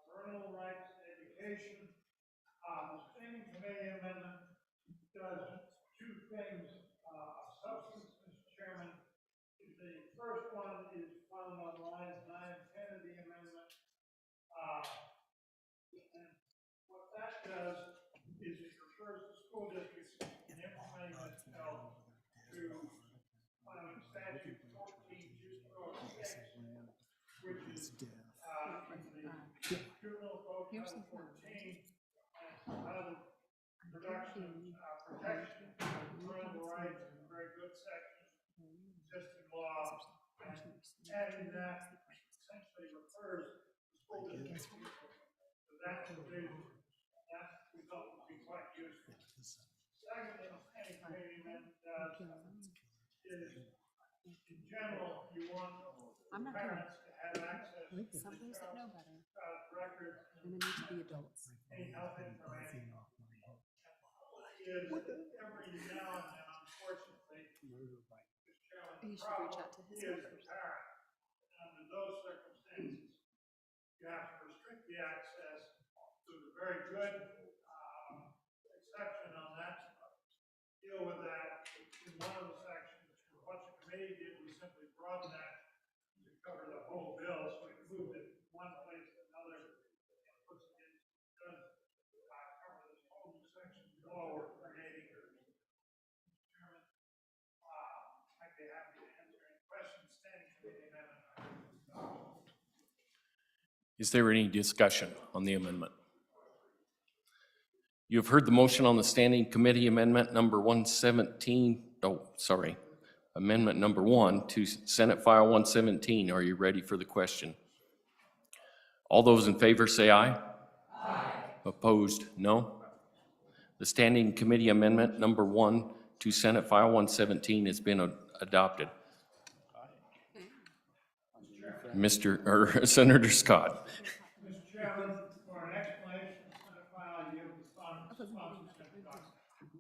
parental rights education. The standing committee amendment does two things of substance, Mr. Chairman. The first one is found on lines 9 and 10 of the amendment. And what that does is it refers to school districts in implementing this bill to Wyoming statute 14-206, which is the juvenile code title 14 and title protection of parental rights and very good sections, existing law, and adding that essentially refers to school districts. So that provision, that result would be quite useful. Second thing the standing committee amendment does is, in general, you want parents to have access to Some of those that know better, records and they need to be adults. any health information. Is every now and then, unfortunately, Mr. Chairman, He the should reach problem out to his is the members. parent. Under those circumstances, you have to restrict the access to the very good exception on that. Deal with that in one of the sections. What the committee did, we simply broadened that to cover the whole bill, so we moved it one place to another. And puts it in, does cover this whole new section of law we're creating. Chairman, I'd be happy to answer any questions standing committee amendment. Is there any discussion on the amendment? You have heard the motion on the Standing Committee Amendment Number 117. Oh, sorry. Amendment number 1 to Senate File 117. Are you ready for the question? All those in favor say aye. Aye. Opposed, no. The Standing Committee Amendment number 1 to Senate File 117 has been adopted. Senator Scott. Mr. Chairman, for an explanation of Senate file, I yield the sponsor, Senator Dockstader.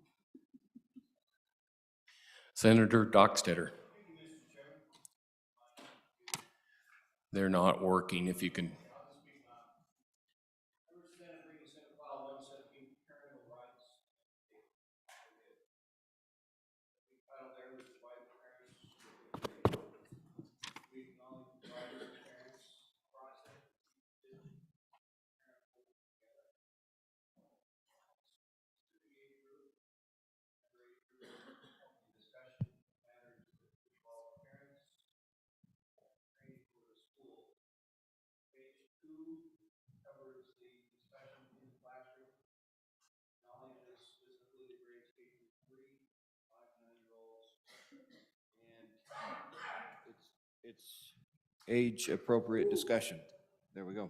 Senator Dockstader. They're not working, if you can. It's age-appropriate discussion. There we go.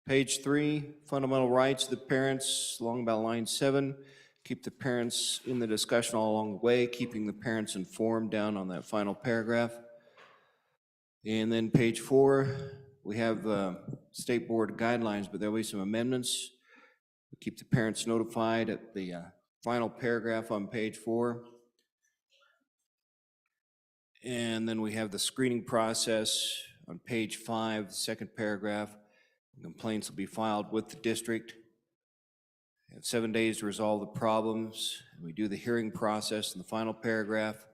Page 3, fundamental rights of the parents, along about line 7. Keep the parents in the discussion all along the way, keeping the parents informed down on that final paragraph. And then page 4, we have state board guidelines, but there'll be some amendments. Keep the parents notified at the final paragraph on page 4. And then we have the screening process on page 5, the second paragraph. Complaints will be filed with the district. We have 7 days to resolve the problems. We do the hearing process in the final paragraph.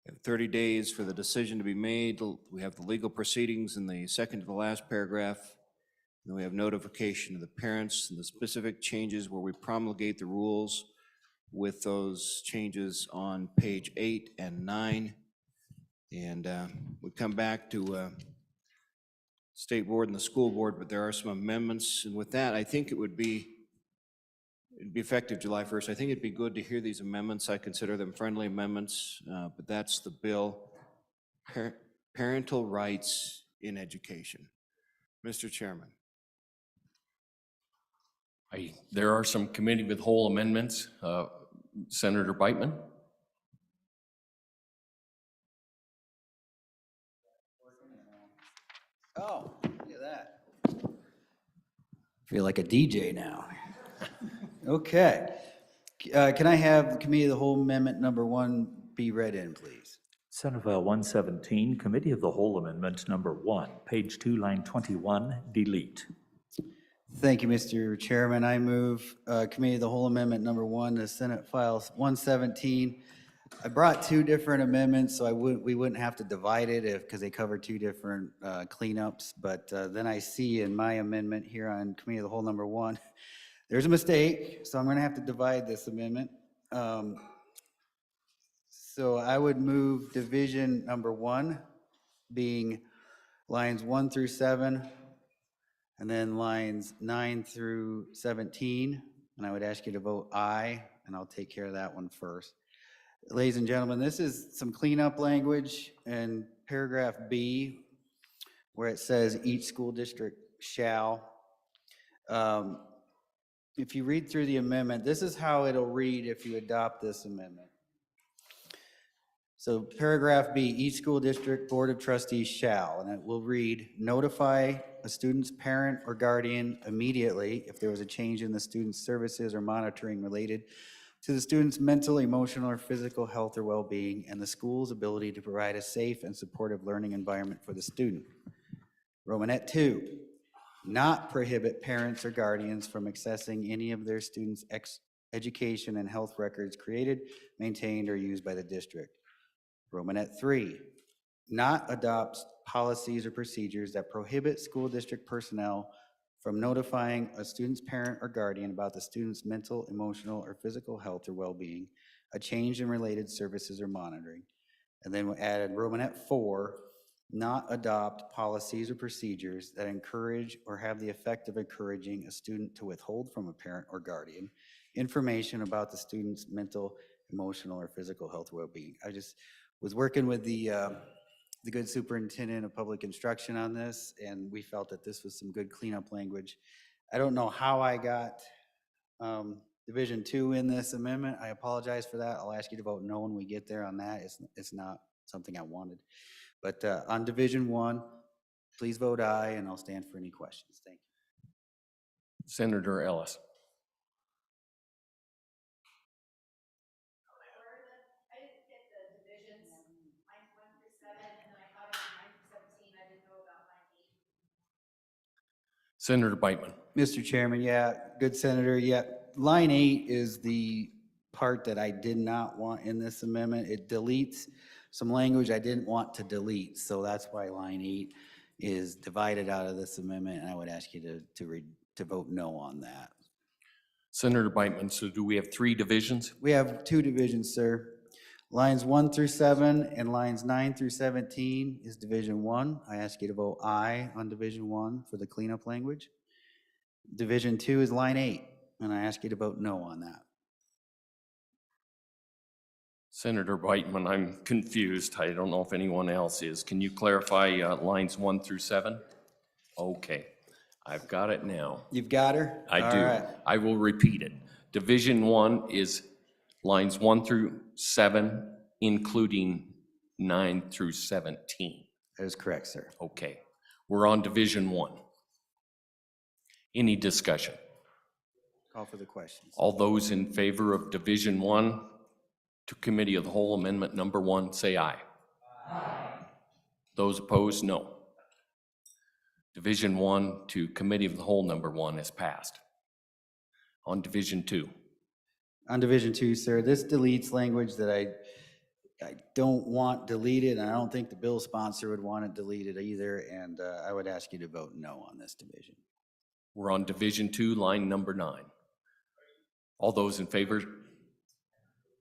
We have 30 days for the decision to be made. We have the legal proceedings in the second to the last paragraph. And then we have notification of the parents and the specific changes where we promulgate the rules with those changes on page 8 and 9. And we come back to state board and the school board, but there are some amendments. And with that, I think it'd be effective July 1st. I think it'd be good to hear these amendments. I consider them friendly amendments, but that's the bill. Parental rights in education. Mr. Chairman. There are some committee with whole amendments. Senator Beitman. Oh, look at that. Feel like a DJ now. Okay. Can I have the Committee of the Whole Amendment number 1 be read in, please? Senate File 117, Committee of the Whole Amendment Number 1, page 2, line 21, delete. Thank you, Mr. Chairman. I move Committee of the Whole Amendment number 1 to Senate File 117. I brought 2 different amendments, so we wouldn't have to divide it because they cover 2 different cleanups. But then I see in my amendment here on Committee of the Whole number 1, there's a mistake, so I'm going to have to divide this amendment. So I would move division number 1 being lines 1 through 7, and then lines 9 through 17. And I would ask you to vote aye, and I'll take care of that one first. Ladies and gentlemen, this is some cleanup language in paragraph B, where it says each school district shall. If you read through the amendment, this is how it'll read if you adopt this amendment. So paragraph B, each school district board of trustees shall, and it will read, notify a student's parent or guardian immediately if there was a change in the student's services or monitoring related to the student's mental, emotional, or physical health or well-being, and the school's ability to provide a safe and supportive learning environment for the student. Romanet 2, not prohibit parents or guardians from accessing any of their students' education and health records created, maintained, or used by the district. Romanet 3, not adopt policies or procedures that prohibit school district personnel from notifying a student's parent or guardian about the student's mental, emotional, or physical health or well-being, a change in related services or monitoring. And then we added Romanet 4, not adopt policies or procedures that encourage or have the effect of encouraging a student to withhold from a parent or guardian information about the student's mental, emotional or physical health well-being. I just was working with the good superintendent of public instruction on this, and we felt that this was some good cleanup language. I don't know how I got Division 2 in this amendment. I apologize for that. I'll ask you to vote no when we get there on that. It's not something I wanted. But on Division 1, please vote aye, and I'll stand for any questions. Thank you. Senator Ellis. I didn't get the divisions, lines 1 through 7, and then I thought it was 9 through 17. I didn't know about line 8. Senator Beitman. Mr. Chairman, yeah, good senator, yeah. Line 8 is the part that I did not want in this amendment. It deletes some language I didn't want to delete, so that's why line 8 is divided out of this amendment, and I would ask you to vote no on that. Senator Beitman, so do we have 3 divisions? We have 2 divisions, sir. Lines 1 through 7 and lines 9 through 17 is Division 1. I ask you to vote aye on Division 1 for the cleanup language. Division 2 is line 8, and I ask you to vote no on that. Senator Beitman, I'm confused. I don't know if anyone else is. Can you clarify lines 1 through 7? Okay, I've got it now. You've got her? I All do. right. I will repeat it. Division 1 is lines 1 through 7, including 9 through 17. That is correct, sir. Okay, we're on Division 1. Any discussion? Call for the questions. All those in favor of Division 1 to Committee of the Whole Amendment Number 1, say aye. Aye. Those opposed, no. Division 1 to Committee of the Whole Number 1 is passed. On Division 2. On Division 2, sir, this deletes language that I don't want deleted, and I don't think the bill sponsor would want it deleted either, and I would ask you to vote no on this division. We're on Division 2, line number 9. All those in favor?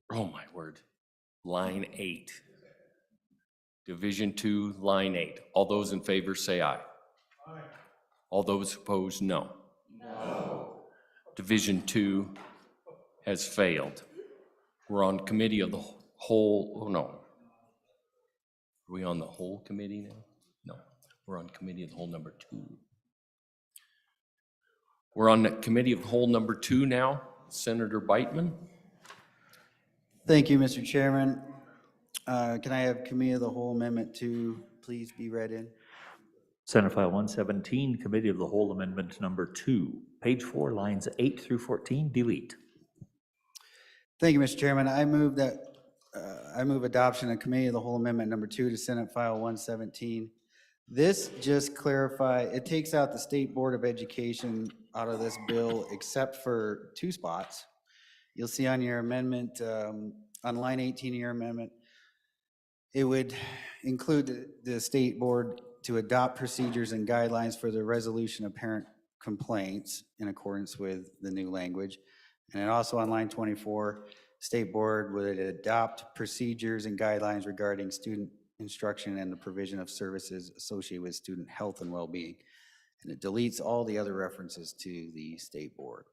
Oh, my word. Line 8. Division 2, line 8. All those in favor say aye. Aye. All those opposed, no. No. Division 2 has failed. We're on Committee of the Whole, oh no. Are we on the whole committee now? No, we're on Committee of the Whole number 2. We're on the Committee of the Whole number 2 now. Senator Beitman. Thank you, Mr. Chairman. Can I have Committee of the Whole Amendment 2 please be read in? Senate File 117, Committee of the Whole Amendment Number 2, page 4, lines 8 through 14, delete. Thank you, Mr. Chairman. I move adoption of Committee of the Whole Amendment Number 2 to Senate File 117. This just it takes out the State Board of Education out of this bill except for 2 spots. You'll see on your amendment, on line 18 of your amendment, it would include the State Board to adopt procedures and guidelines for the resolution of parent complaints in accordance with the new language. And then also on line 24, State Board would adopt procedures and guidelines regarding student instruction and the provision of services associated with student health and well-being. And it deletes all the other references to the State Board.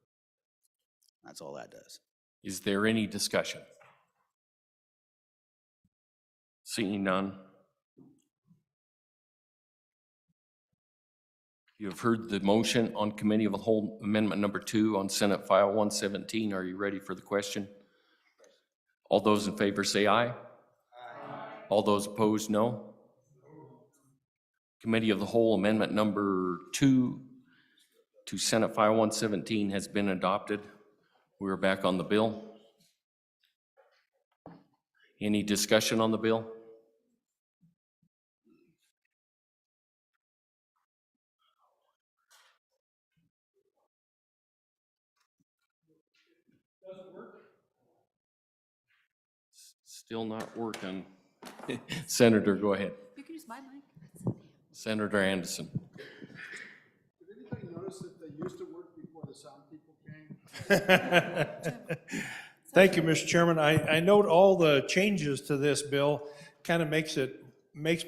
That's all that does. Is there any discussion? Seeing none. You have heard the motion on Committee of the Whole Amendment Number 2 on Senate File 117. Are you ready for the question? All those in favor say aye. Aye. All those opposed, no. Committee of the Whole Amendment Number 2 to Senate File 117 has been adopted. We're back on the bill. Any discussion on the bill? Still not working. Senator, go ahead. You can use my mic. Senator Anderson. Did anybody notice that they used to work before the sound people came? Thank you, Mr. Chairman. I note all the changes to this bill kind of makes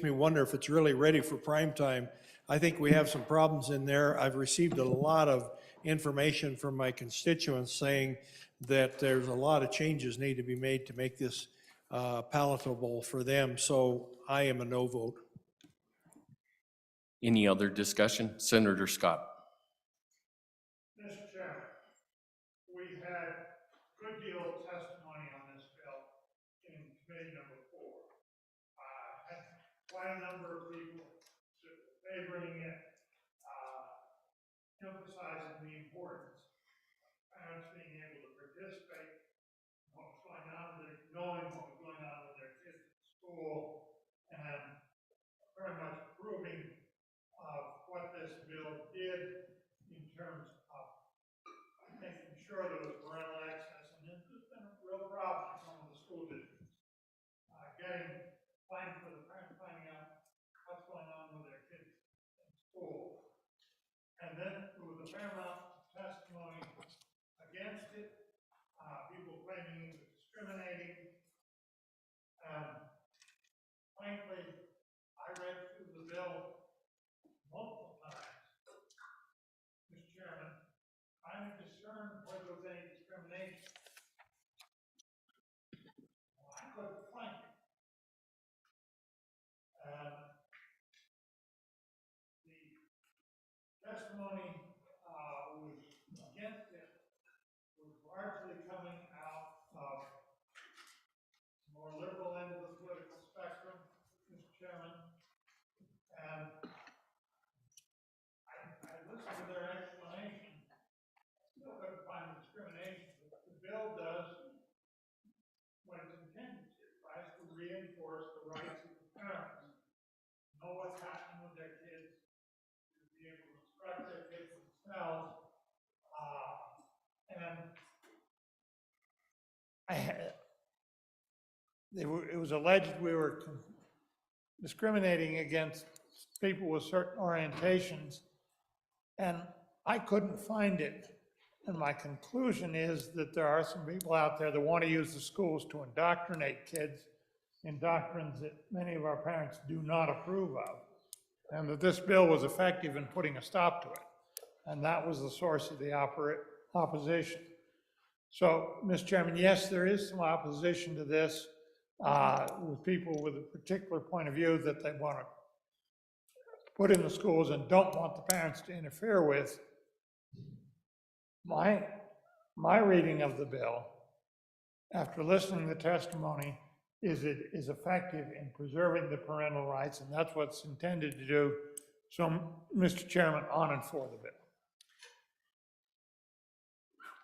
me wonder if it's really ready for prime time. I think we have some problems in there. I've received a lot of information from my constituents saying that there's a lot of changes need to be made to make this palatable for them. So I am a no vote. Any other discussion? Senator Scott. Mr. Chairman, we've had a good deal of testimony on this bill in committee number 4. Had quite a number of people favoring it, emphasizing the importance of parents being able to participate in what was going on, knowing what was going on with their kids at school, and very much approving of what this bill did in terms of making sure there was parental access. And this has been a real problem in some of the school districts, finding for the parents finding out what's going on with their kids in school. And then there was a fair amount of testimony against it, people claiming it was discriminating. Frankly, I read through the bill multiple times. Mr. Chairman, I'm concerned whether there was any discrimination. Well, I couldn't find it. The testimony was against it was largely coming out of the more liberal end of the political spectrum, Mr. Chairman. And I listened to their explanation. I still couldn't find discrimination. The bill does what it's intended to, tries to reinforce the rights of the parents, know what's happening with their kids, to be able to instruct their kids themselves. It was alleged we were discriminating against people with certain orientations, and I couldn't find it. And my conclusion is that there are some people out there that want to use the schools to indoctrinate kids in doctrines that many of our parents do not approve of, and that this bill was effective in putting a stop to it. And that was the source of the opposition. So, Mr. Chairman, yes, there is some opposition to this with people with a particular point of view that they want to put in the schools and don't want the parents to interfere with. My reading of the bill, after listening to the testimony, is it is effective in preserving the parental rights, and that's what's intended to do. So, Mr. Chairman, on and for the bill.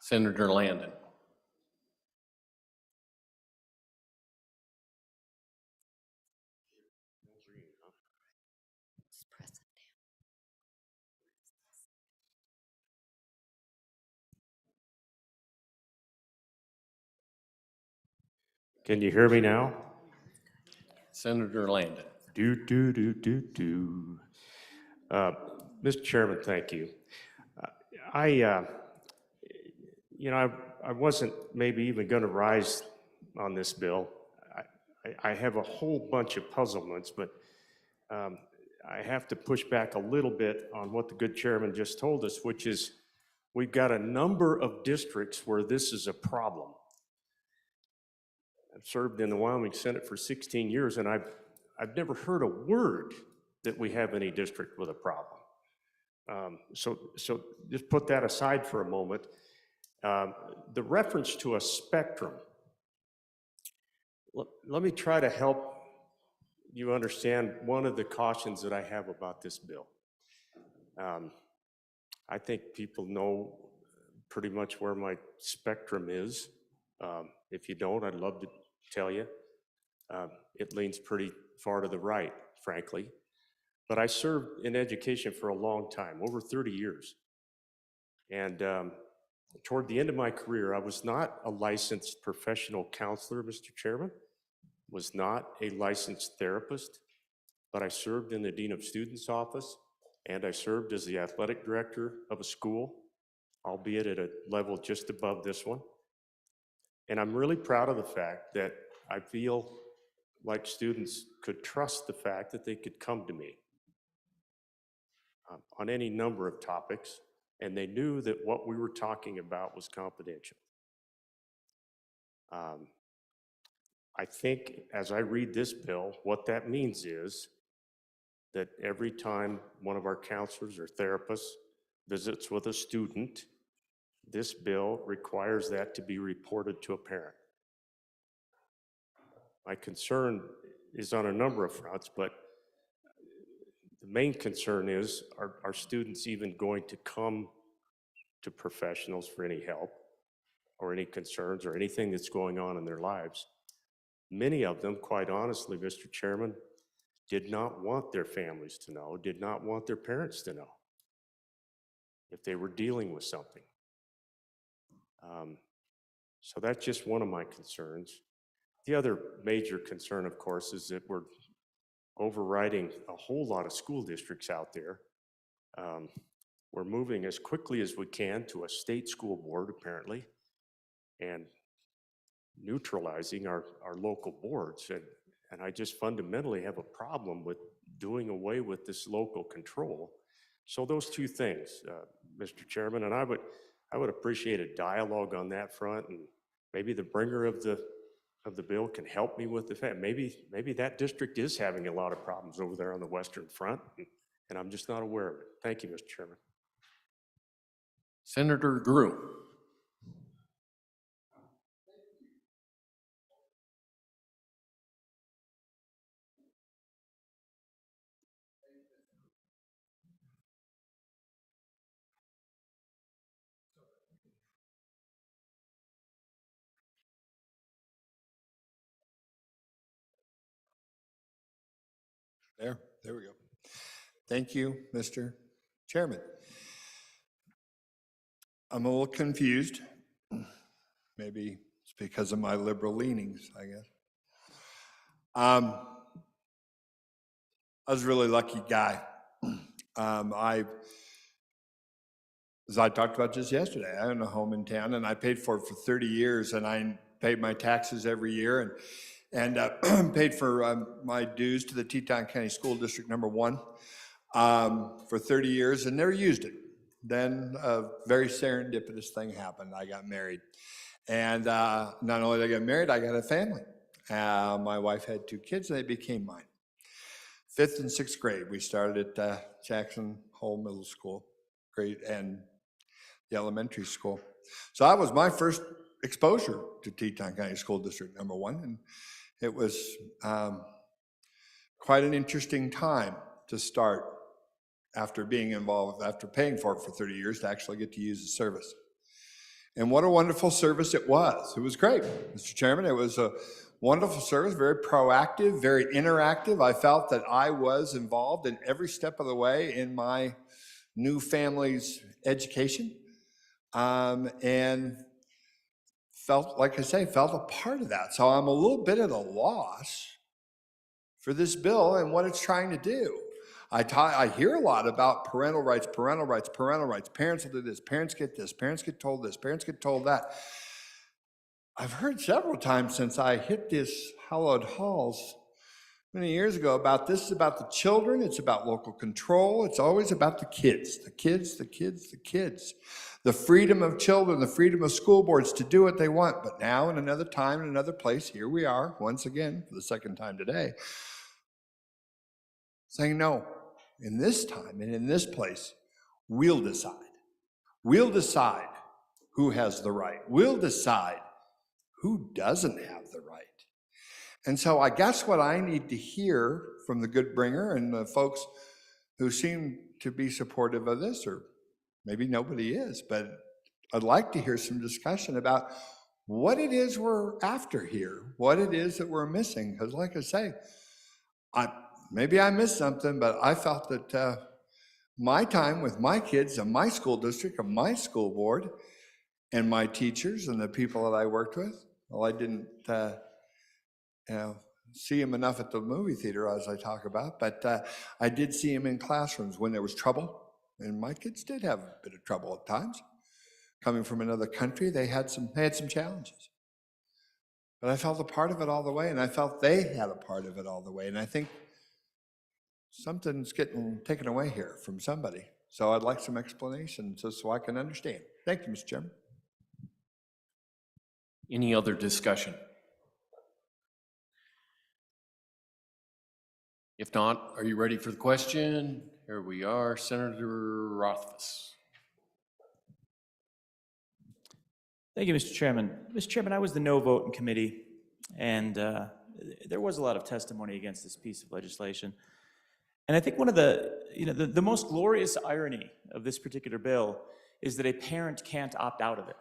Senator Landon. Can you hear me now? Senator Landon. Mr. Chairman, thank you. I wasn't maybe even going to rise on this bill. I have a whole bunch of puzzlements, but I have to push back a little bit on what the good chairman just told us, which is we've got a number of districts where this is a problem. I've served in the Wyoming Senate for 16 years, and I've never heard a word that we have any district with a problem. So just put that aside for a moment. The reference to a spectrum, let me try to help you understand one of the cautions that I have about this bill. I think people know pretty much where my spectrum is. If you don't, I'd love to tell you. It leans pretty far to the right, frankly. But I served in education for a long time, over 30 years. And toward the end of my career, I was not a licensed professional counselor, Mr. Chairman, was not a licensed therapist, but I served in the Dean of Students office, and I served as the athletic director of a school, albeit at a level just above this one. And I'm really proud of the fact that I feel like students could trust the fact that they could come to me. on any number of topics, and they knew that what we were talking about was confidential. I think as I read this bill, what that means is that every time one of our counselors or therapists visits with a student, this bill requires that to be reported to a parent. My concern is on a number of fronts, but the main concern is, are students even going to come to professionals for any help or any concerns or anything that's going on in their lives? Many of them, quite honestly, Mr. Chairman, did not want their families to know, did not want their parents to know if they were dealing with something. So that's just one of my concerns. The other major concern, of course, is that we're overriding a whole lot of school districts out there. We're moving as quickly as we can to a state school board, apparently, and neutralizing our local boards. And I just fundamentally have a problem with doing away with this local control. So those two things, Mr. Chairman, and I would appreciate a dialogue on that front, and maybe the bringer of the bill can help me with the fact. Maybe that district is having a lot of problems over there on the Western Front, and I'm just not aware of it. Thank you, Mr. Chairman. Senator Grew. There we go. Thank you, Mr. Chairman. I'm a little confused. Maybe it's because of my liberal leanings, I guess. I was a really lucky guy. As I talked about just yesterday, I own a home in town, and I paid for it for 30 years, and I paid my taxes every year, and paid for my dues to the Teton County School District number 1 for 30 years, and never used it. Then a very serendipitous thing happened. I got married. And not only did I get married, I got a family. My wife had 2 kids, and they became mine. 5th and 6th grade, we started at Jackson Hole Middle School, and the elementary school. So that was my first exposure to Teton County School District number 1, and it was quite an interesting time to start after being involved, after paying for it for 30 years, to actually get to use the service. And what a wonderful service it was. It was great, Mr. Chairman. It was a wonderful service, very proactive, very interactive. I felt that I was involved in every step of the way in my new family's education, and felt, like I say, felt a part of that. So I'm a little bit at a loss for this bill and what it's trying to do. I hear a lot about parental rights. Parents will do this, parents get this, parents get told this, parents get told that. I've heard several times since I hit this hallowed halls many years ago about this is about the children, it's about local control, it's always about the kids. The freedom of children, the freedom of school boards to do what they want. But now in another time, in another place, here we are, once again, for the second time today, saying no. In this time and in this place, we'll decide. We'll decide who has the right. We'll decide who doesn't have the right. And so I guess what I need to hear from the good bringer and the folks who seem to be supportive of this, or maybe nobody is, but I'd like to hear some discussion about what it is we're after here, what it is that we're missing. Because like I say, maybe I missed something, but I felt that my time with my kids and my school district and my school board and my teachers and the people that I worked with, well, I didn't see them enough at the movie theater, as I talk about, but I did see them in classrooms when there was trouble, and my kids did have a bit of trouble at times. Coming from another country, they had some challenges. But I felt a part of it all the way, and I felt they had a part of it all the way, and I think something's getting taken away here from somebody. So I'd like some explanation so I can understand. Thank you, Mr. Chairman. Any other discussion? If not, are you ready for the question? Here we are, Senator Rothfuss. Thank you, Mr. Chairman. Mr. Chairman, I was the no vote in committee, and there was a lot of testimony against this piece of legislation. And I think one of the most glorious irony of this particular bill is that a parent can't opt out of it,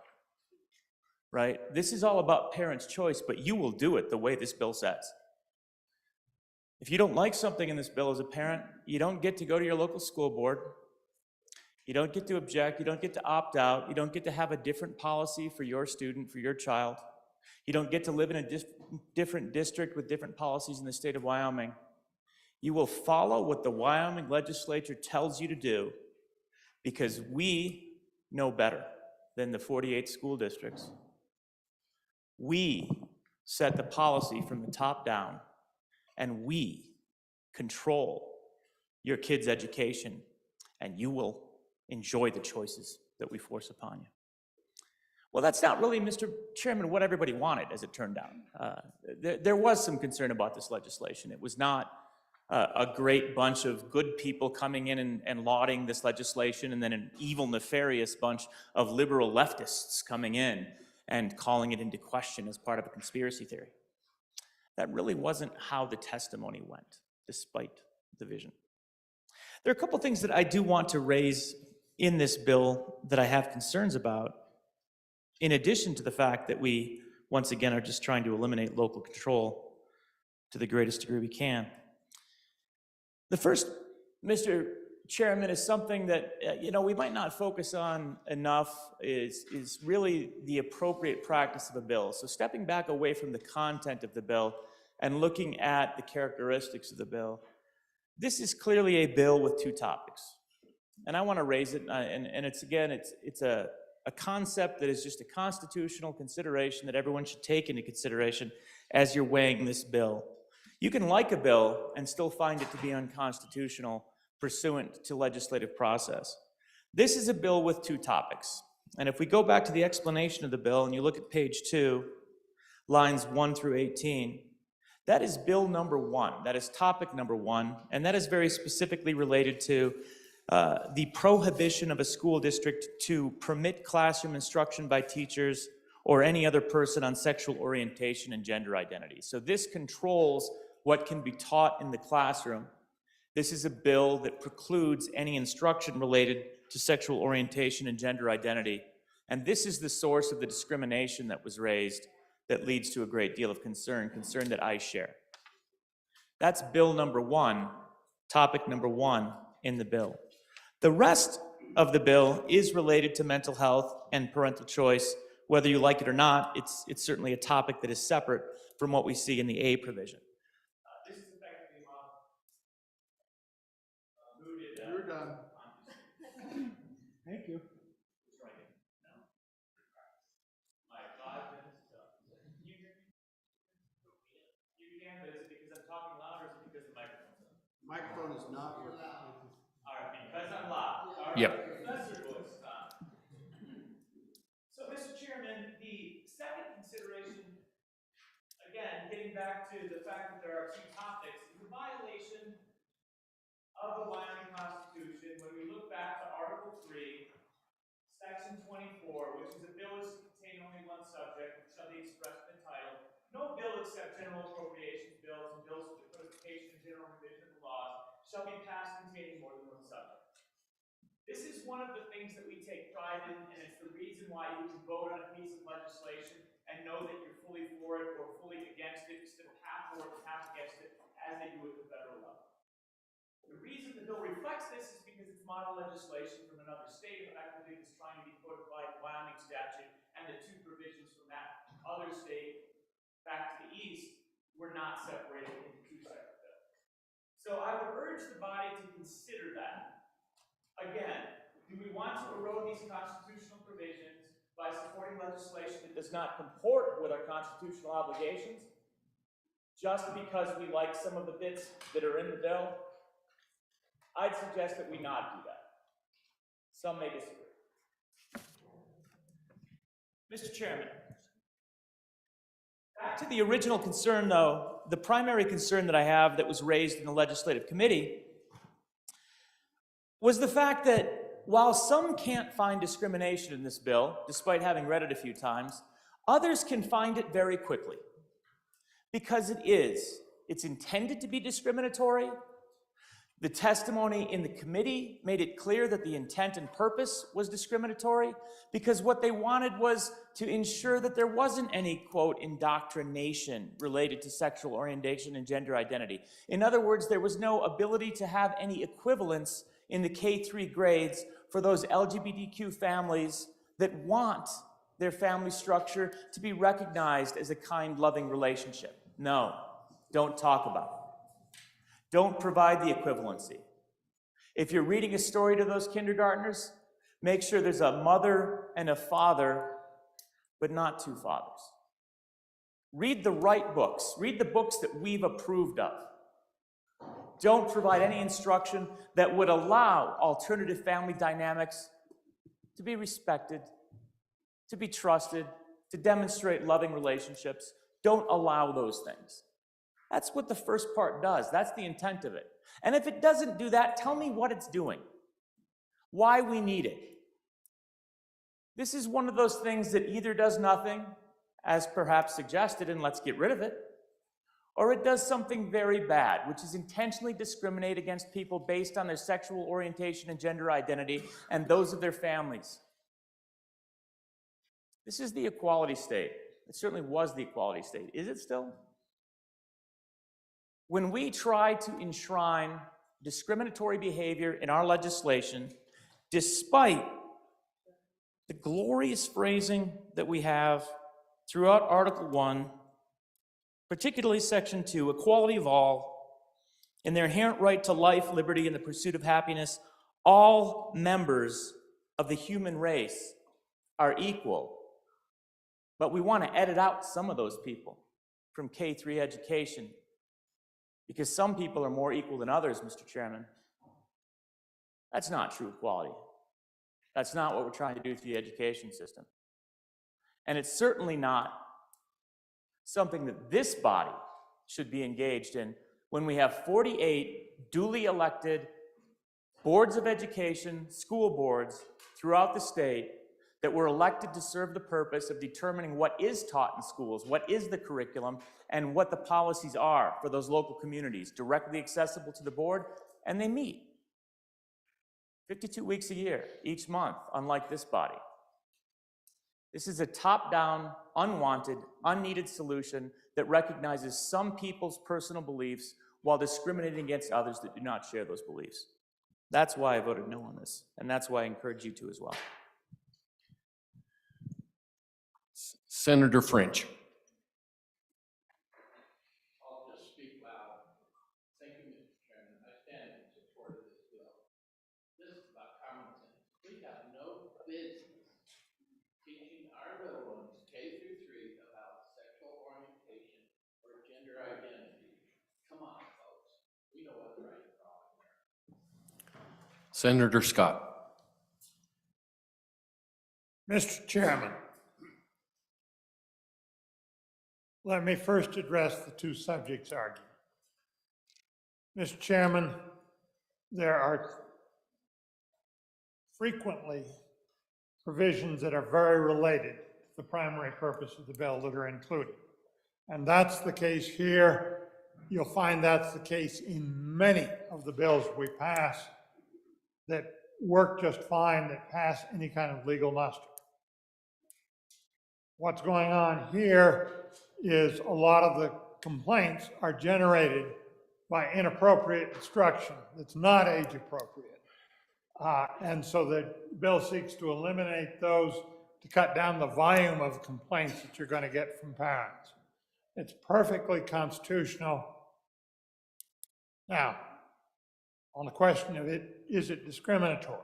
right? This is all about parents' choice, but you will do it the way this bill says. If you don't like something in this bill as a parent, you don't get to go to your local school board. You don't get to object. You don't get to opt out. You don't get to have a different policy for your student, for your child. You don't get to live in a different district with different policies in the state of Wyoming. You will follow what the Wyoming legislature tells you to do because we know better than the 48 school districts. We set the policy from the top down, and we control your kids' education, and you will enjoy the choices that we force upon you. Well, that's not really, Mr. Chairman, what everybody wanted, as it turned out. There was some concern about this legislation. It was not a great bunch of good people coming in and lauding this legislation, and then an evil, nefarious bunch of liberal leftists coming in and calling it into question as part of a conspiracy theory. That really wasn't how the testimony went, despite the vision. There are a couple things that I do want to raise in this bill that I have concerns about, in addition to the fact that we, once again, are just trying to eliminate local control to the greatest degree we can. The first, Mr. Chairman, is something that we might not focus on enough, is really the appropriate practice of a bill. So stepping back away from the content of the bill and looking at the characteristics of the bill, this is clearly a bill with two topics. And I want to raise it, and it's a concept that is just a constitutional consideration that everyone should take into consideration as you're weighing this bill. You can like a bill and still find it to be unconstitutional pursuant to legislative process. This is a bill with two topics. And if we go back to the explanation of the bill and you look at page 2, lines 1 through 18, that is bill number 1. That is topic number 1. And that is very specifically related to the prohibition of a school district to permit classroom instruction by teachers or any other person on sexual orientation and gender identity. So this controls what can be taught in the classroom. This is a bill that precludes any instruction related to sexual orientation and gender identity. And this is the source of the discrimination that was raised that leads to a great deal of concern that I share. That's bill number 1, topic number 1 in the bill. The rest of the bill is related to mental health and parental choice. Whether you like it or not, it's certainly a topic that is separate from what we see in the A provision. This is effectively mooted. You're done. Thank you. My 5 minutes is up. Can you hear me? You can, but is it because I'm talking loud or is it because the microphone's up? Microphone is not working. All right, because I'm loud. All right, Yep. Professor Voice. So, Mr. Chairman, the second consideration, again, getting back to the fact that there are two topics, is a violation of the Wyoming Constitution when we look back to Article 3, Section 24, which is a bill is to contain only one subject, which shall be expressed in the title. No bill except general appropriations bills and bills for the codification and general revision of the laws shall be passed containing more than one subject. This is one of the things that we take pride in, and it's the reason why you can vote on a piece of legislation and know that you're fully for it or fully against it, instead of half for it and half against it, as they do at the federal level. The reason the bill reflects this is because it's model legislation from another state, effectively that's trying to be codified in Wyoming statute, and the two provisions from that other state back to the east were not separated into two separate bills. So I would urge the body to consider that. Again, do we want to erode these constitutional provisions by supporting legislation that does not comport with our constitutional obligations just because we like some of the bits that are in the bill? I'd suggest that we not do that. Some may disagree. Mr. Chairman, back to the original concern, though, the primary concern that I have that was raised in the legislative committee was the fact that while some can't find discrimination in this bill, despite having read it a few times, others can find it very quickly. Because it is. It's intended to be discriminatory. The testimony in the committee made it clear that the intent and purpose was discriminatory because what they wanted was to ensure that there wasn't any, quote, indoctrination related to sexual orientation and gender identity. In other words, there was no ability to have any equivalence in the K-3 grades for those LGBTQ families that want their family structure to be recognized as a kind, loving relationship. No, don't talk about it. Don't provide the equivalency. If you're reading a story to those kindergartners, make sure there's a mother and a father, but not two fathers. Read the right books. Read the books that we've approved of. Don't provide any instruction that would allow alternative family dynamics to be respected, to be trusted, to demonstrate loving relationships. Don't allow those things. That's what the first part does. That's the intent of it. And if it doesn't do that, tell me what it's doing, why we need it. This is one of those things that either does nothing, as perhaps suggested, and let's get rid of it, or it does something very bad, which is intentionally discriminate against people based on their sexual orientation and gender identity and those of their families. This is the equality state. It certainly was the equality state. Is it still? When we try to enshrine discriminatory behavior in our legislation, despite the glorious phrasing that we have throughout Article 1, particularly Section 2, equality of all, in their inherent right to life, liberty, and the pursuit of happiness, all members of the human race are equal. But we want to edit out some of those people from K-3 education because some people are more equal than others, Mr. Chairman. That's not true equality. That's not what we're trying to do to the education system. And it's certainly not something that this body should be engaged in when we have 48 duly elected boards of education, school boards throughout the state that were elected to serve the purpose of determining what is taught in schools, what is the curriculum, and what the policies are for those local communities, directly accessible to the board, and they meet 52 weeks a year, each month, unlike this body. This is a top-down, unwanted, unneeded solution that recognizes some people's personal beliefs while discriminating against others that do not share those beliefs. That's why I voted no on this, and that's why I encourage you to as well. Senator French. I'll just speak loud. Thank you, Mr. Chairman. I stand in support of this bill. This is about common sense. We have no business teaching our little ones, K through 3, about sexual orientation or gender identity. Come on, folks. We know what's right and wrong there. Senator Scott. Mr. Chairman, let me first address the two subjects argued. Mr. Chairman, there are frequently provisions that are very related to the primary purpose of the bill that are included. And that's the case here. You'll find that's the case in many of the bills we pass that work just fine, that pass any kind of legal muster. What's going on here is a lot of the complaints are generated by inappropriate instruction that's not age appropriate. And so the bill seeks to eliminate those to cut down the volume of complaints that you're going to get from parents. It's perfectly constitutional. Now, on the question of it, is it discriminatory?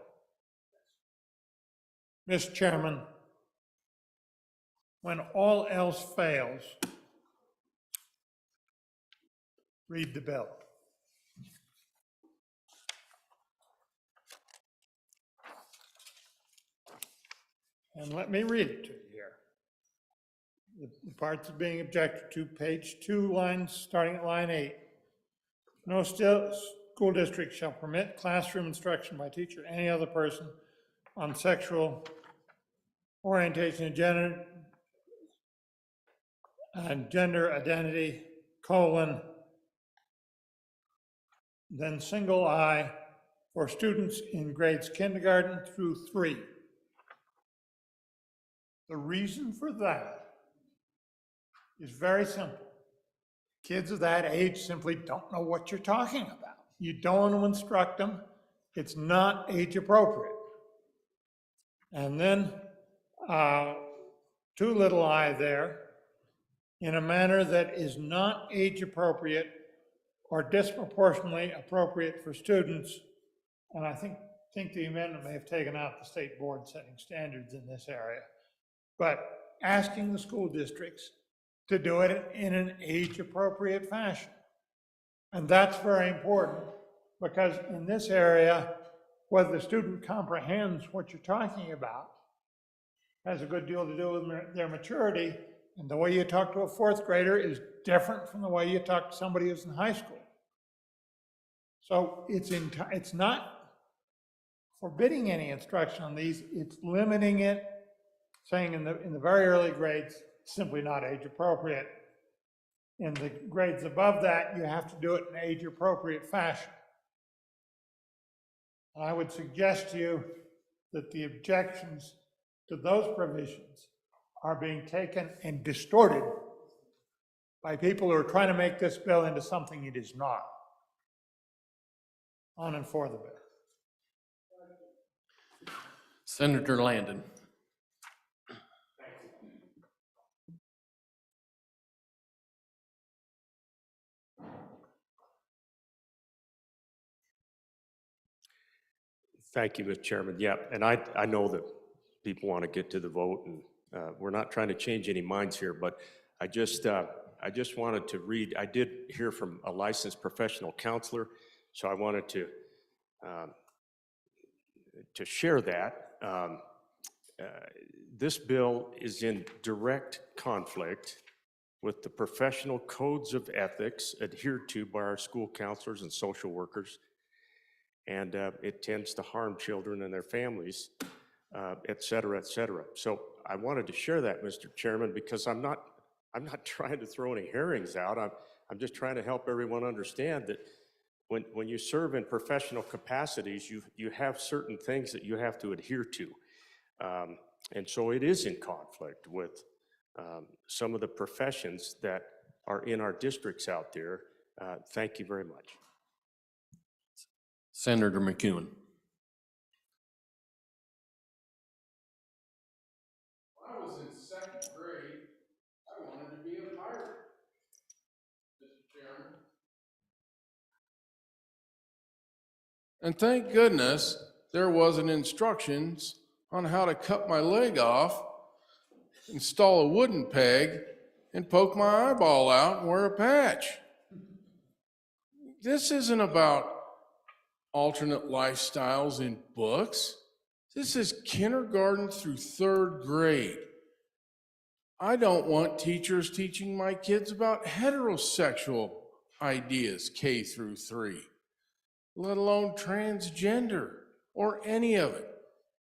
Mr. Chairman, when all else fails, read the bill. And let me read it to you here. The parts being objected to, page 2, lines, starting at line 8. No school district shall permit classroom instruction by teacher or any other person on sexual orientation and gender identity, then single I, for students in grades kindergarten through 3. The reason for that is very simple. Kids of that age simply don't know what you're talking about. You don't want to instruct them. It's not age appropriate. And then 2 little I there, in a manner that is not age appropriate or disproportionately appropriate for students. And I think the amendment may have taken out the state board setting standards in this area. But asking the school districts to do it in an age-appropriate fashion. And that's very important because in this area, whether the student comprehends what you're talking about has a good deal to do with their maturity, and the way you talk to a 4th grader is different from the way you talk to somebody who's in high school. So it's not forbidding any instruction on these, it's limiting it, saying in the very early grades, simply not age appropriate. In the grades above that, you have to do it in an age appropriate fashion. And I would suggest to you that the objections to those provisions are being taken and distorted by people who are trying to make this bill into something it is not. On and for the bill. Senator Landon. Thank you, Mr. Chairman. Yeah, and I know that people want to get to the vote, and we're not trying to change any minds here, but I just wanted to read, I did hear from a licensed professional counselor, so I wanted to share that. This bill is in direct conflict with the professional codes of ethics adhered to by our school counselors and social workers, and it tends to harm children and their families, et cetera, et cetera. So I wanted to share that, Mr. Chairman, because I'm not trying to throw any herrings out. I'm just trying to help everyone understand that when you serve in professional capacities, you have certain things that you have to adhere to. And so it is in conflict with some of the professions that are in our districts out there. Thank you very much. Senator McEwen. When I was in 2nd grade, I wanted to be a pirate, Mr. Chairman. And thank goodness there wasn't instructions on how to cut my leg off, install a wooden peg, and poke my eyeball out and wear a patch. This isn't about alternate lifestyles in books. This is kindergarten through 3rd grade. I don't want teachers teaching my kids about heterosexual ideas K through 3, let alone transgender or any of it.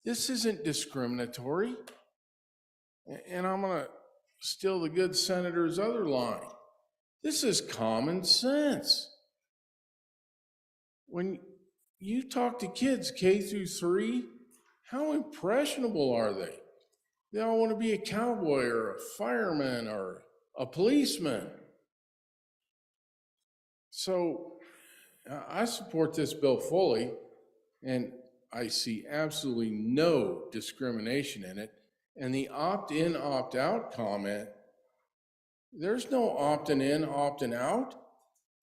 This isn't discriminatory. And I'm going to steal the good senator's other line. This is common sense. When you talk to kids K through 3, how impressionable are they? They all want to be a cowboy or a fireman or a policeman. So I support this bill fully, and I see absolutely no discrimination in it. And the opt-in, opt-out comment, there's no opting in, opting out.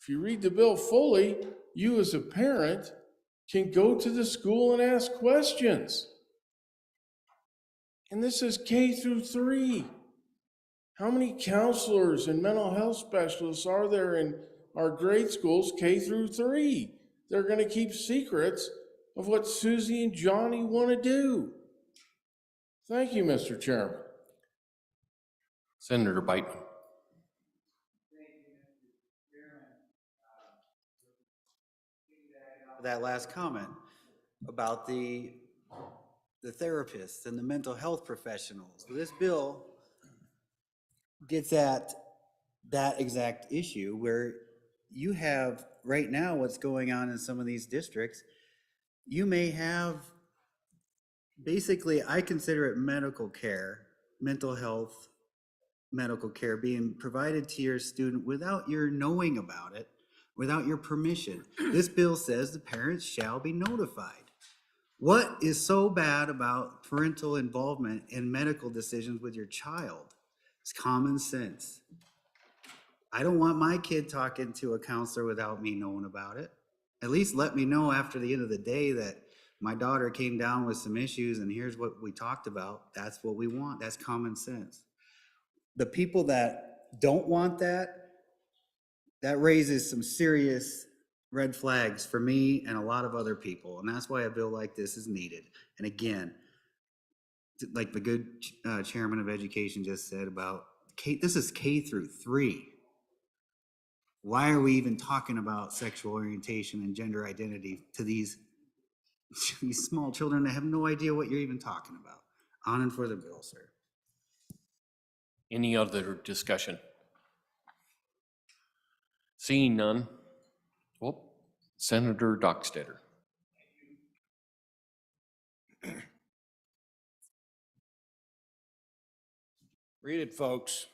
If you read the bill fully, you as a parent can go to the school and ask questions. And this is K through 3. How many counselors and mental health specialists are there in our grade schools K through 3? They're going to keep secrets of what Susie and Johnny want to do. Thank you, Mr. Chairman. Senator Biteman. That last comment about the therapists and the mental health professionals. This bill gets at that exact issue where you have right now what's going on in some of these districts. You may have, basically, I consider it medical care, mental health, medical care being provided to your student without your knowing about it, without your permission. This bill says the parents shall be notified. What is so bad about parental involvement in medical decisions with your child? It's common sense. I don't want my kid talking to a counselor without me knowing about it. At least let me know after the end of the day that my daughter came down with some issues and here's what we talked about. That's what we want. That's common sense. The people that don't want that, that raises some serious red flags for me and a lot of other people. And that's why a bill like this is needed. And again, like the good chairman of education just said about this is K through 3. Why are we even talking about sexual orientation and gender identity to these small children that have no idea what you're even talking about? On and for the bill, sir. Any other discussion? Seeing none. Well, Senator Dockstader. Read it, folks.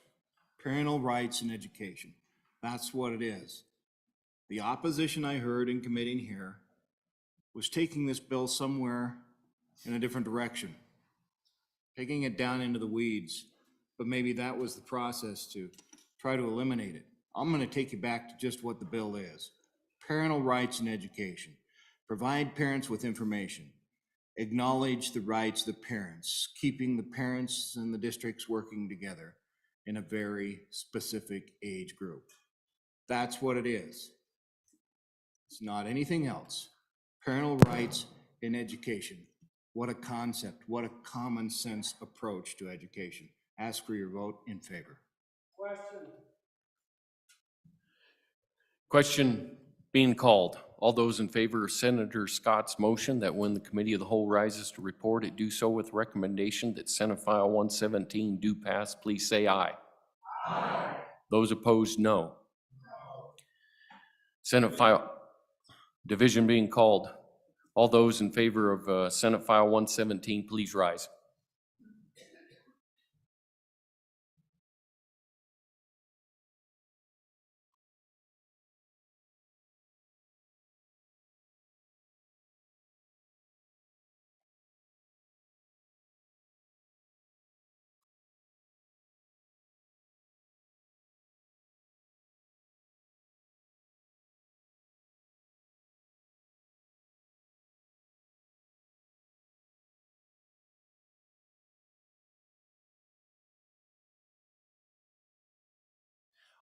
Parental rights in education. That's what it is. The opposition I heard in committee here was taking this bill somewhere in a different direction, taking it down into the weeds, but maybe that was the process to try to eliminate it. I'm going to take you back to just what the bill is. Parental rights in education. Provide parents with information. Acknowledge the rights of the parents, keeping the parents and the districts working together in a very specific age group. That's what it is. It's not anything else. Parental rights in education. What a concept, what a common sense approach to education. Ask for your vote in favor. Question being called. All those in favor of Senator Scott's motion that when the committee of the whole rises to report, it do so with recommendation that Senate File 117 do pass, please say aye. Aye. Those opposed, no. Senate File, division being called. All those in favor of Senate File 117, please rise.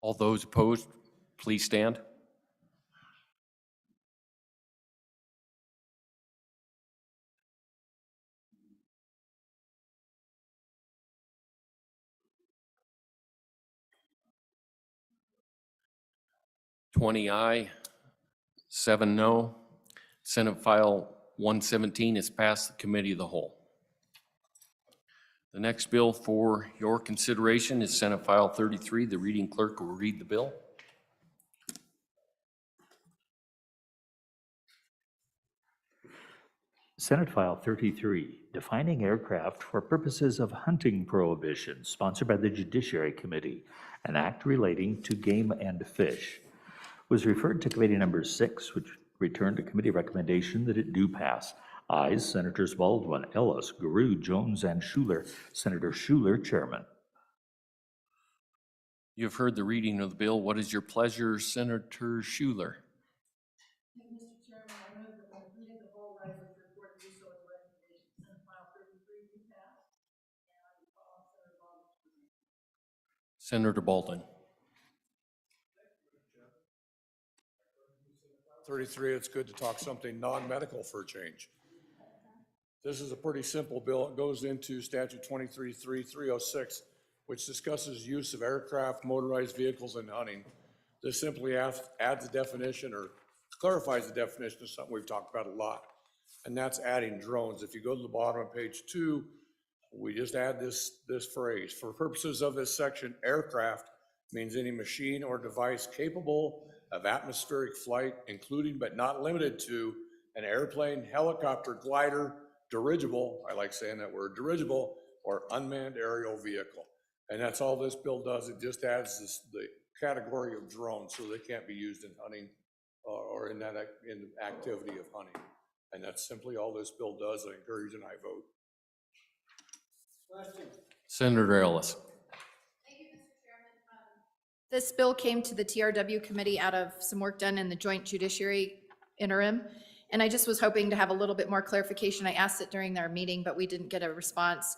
All those opposed, please stand. Aye, 7 no. Senate File 117 is passed the committee of the whole. The next bill for your consideration is Senate File 33. The reading clerk will read the bill. Senate File 33, defining aircraft for purposes of hunting prohibition, sponsored by the Judiciary Committee, an act relating to game and fish, was referred to Committee Number 6, which returned a committee recommendation that it do pass. Ayes, Senators Baldwin, Ellis, Guru, Jones, and Schuler. Senator Schuler, Chairman. You have heard the reading of the bill. What is your pleasure, Senator Schuler? Mr. Chairman, I move that when the committee of the whole rises to report, do so as recommendation. Senate File 33 be passed. And I will call Senator Baldwin. Senator Baldwin. 33, it's good to talk something non-medical for a change. This is a pretty simple bill. It goes into statute 23-3-306, which discusses use of aircraft, motorized vehicles in hunting. This simply adds the definition or clarifies the definition of something we've talked about a lot, and that's adding drones. If you go to the bottom of page 2, we just add this phrase. For purposes of this section, aircraft means any machine or device capable of atmospheric flight, including but not limited to an airplane, helicopter, glider, dirigible, I like saying that word, dirigible, or unmanned aerial vehicle. And that's all this bill does. It just adds the category of drones, so they can't be used in hunting or in the activity of hunting. And that's simply all this bill does. I encourage an aye vote. Senator Ellis. This bill came to the TRW committee out of some work done in the Joint Judiciary interim. And I just was hoping to have a little bit more clarification. I asked it during their meeting, but we didn't get a response.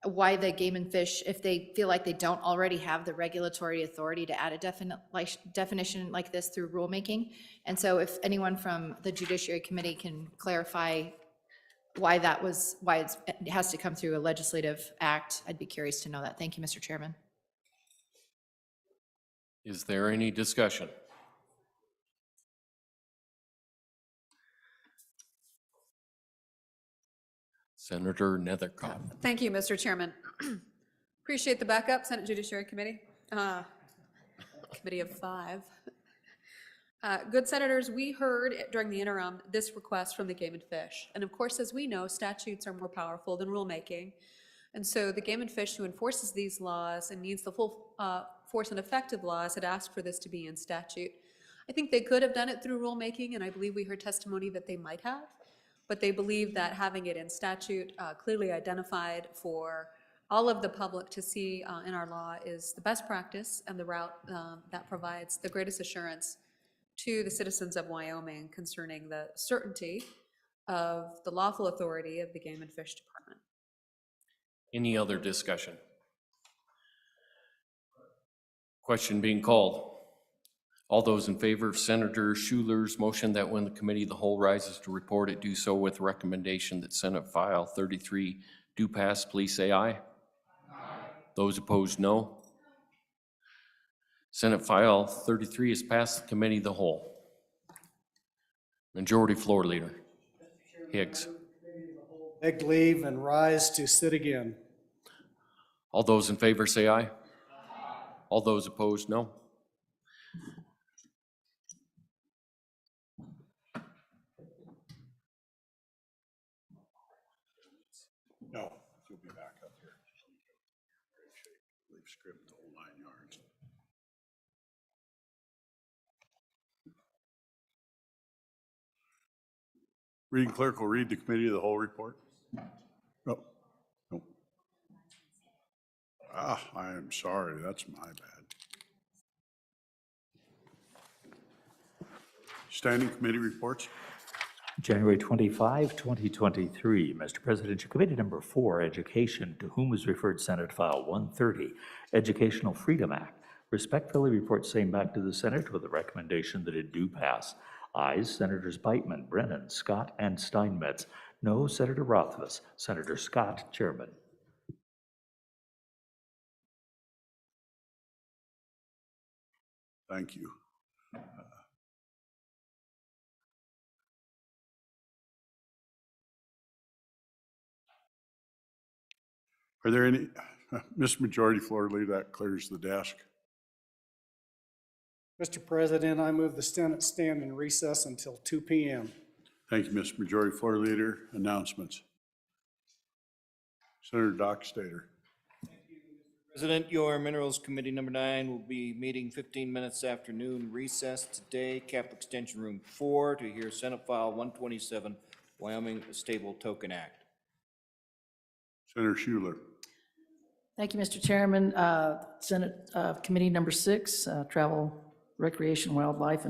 Why the Game and Fish, if they feel like they don't already have the regulatory authority to add a definition like this through rulemaking. And so if anyone from the Judiciary Committee can clarify why it has to come through a legislative act, I'd be curious to know that. Thank you, Mr. Chairman. Is there any discussion? Senator Nethercott. Thank you, Mr. Chairman. Appreciate the backup, Senate Judiciary Committee. Committee of 5. Good senators, we heard during the interim this request from the Game and Fish. And of course, as we know, statutes are more powerful than rulemaking. And so the Game and Fish, who enforces these laws and needs the full force and effect of laws, had asked for this to be in statute. I think they could have done it through rulemaking, and I believe we heard testimony that they might have. But they believe that having it in statute, clearly identified for all of the public to see in our law, is the best practice and the route that provides the greatest assurance to the citizens of Wyoming concerning the certainty of the lawful authority of the Game and Fish Department. Any other discussion? Question being called. All those in favor of Senator Schuler's motion that when the committee of the whole rises to report it, do so with recommendation that Senate File 33 do pass, please say aye. Aye. Those opposed, no. Senate File 33 is passed the committee of the whole. Majority Floor Leader Higgs. Beg leave and rise to sit again. All those in favor say aye. Aye. All those opposed, no. No, you'll be back up here. Leave script the whole 9 yards. Reading clerk will read the committee of the whole report. No. I am sorry, that's my bad. Standing committee reports. January 25, 2023. Mr. President, your committee number 4, Education, to whom was referred Senate File 130, Educational Freedom Act, respectfully reports same back to the Senate with a recommendation that it do pass. Ayes, Senators Beitman, Brennan, Scott, and Steinmetz. No, Senator Rothfuss. Senator Scott, Chairman. Thank you. Are there any, Mr. Majority Floor Leader, that clears the desk. Mr. President, I move the Senate stand in recess until 2 p.m. Thank you, Mr. Majority Floor Leader. Announcements. Senator Doc Stater. President, your Minerals Committee number 9 will be meeting 15 minutes after noon recess today, Capital Extension Room 4, to hear Senate File 127, Wyoming Stable Token Act. Senator Schuler. Thank you, Mr. Chairman. Senate Committee number 6, Travel, Recreation, Wildlife,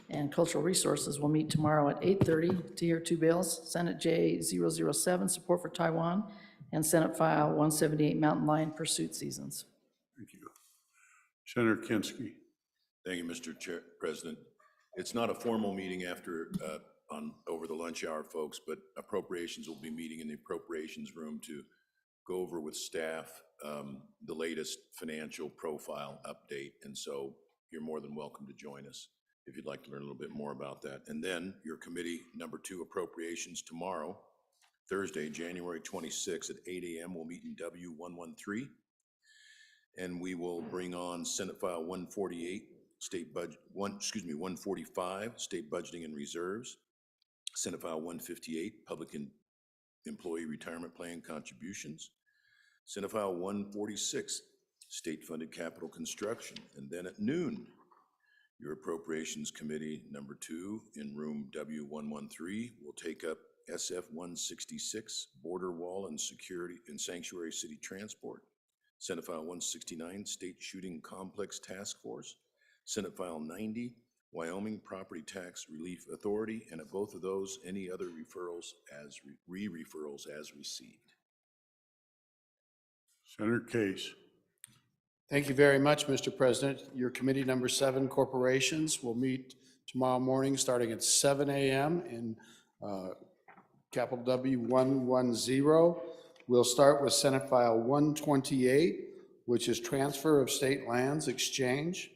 and Cultural Resources will meet tomorrow at 8:30 to hear 2 bills, Senate J007, Support for Taiwan, and Senate File 178, Mountain Lion Pursuit Seasons. Thank you. Senator Kinski. Thank you, Mr. President. It's not a formal meeting after over the lunch hour, folks, but appropriations will be meeting in the appropriations room to go over with staff the latest financial profile update. And so you're more than welcome to join us if you'd like to learn a little bit more about that. And then your committee number 2 appropriations tomorrow, Thursday, January 26th at 8 a.m. We'll meet in W113. And we will bring on Senate File 148, state budget, 145, state budgeting and reserves. Senate File 158, public and employee retirement plan contributions. Senate File 146, state-funded capital construction. And then at noon, your Appropriations Committee number 2 in room W113 will take up SF 166, border wall and security and sanctuary city transport. Senate File 169, state shooting complex task force. Senate File 90, Wyoming Property Tax Relief Authority, and at both of those, any other referrals as re-referrals as received. Senator Case. Thank you very much, Mr. President. Your committee number 7, corporations, will meet tomorrow morning starting at 7 a.m. in capital W110. We'll start with Senate File 128, which is transfer of state lands exchange.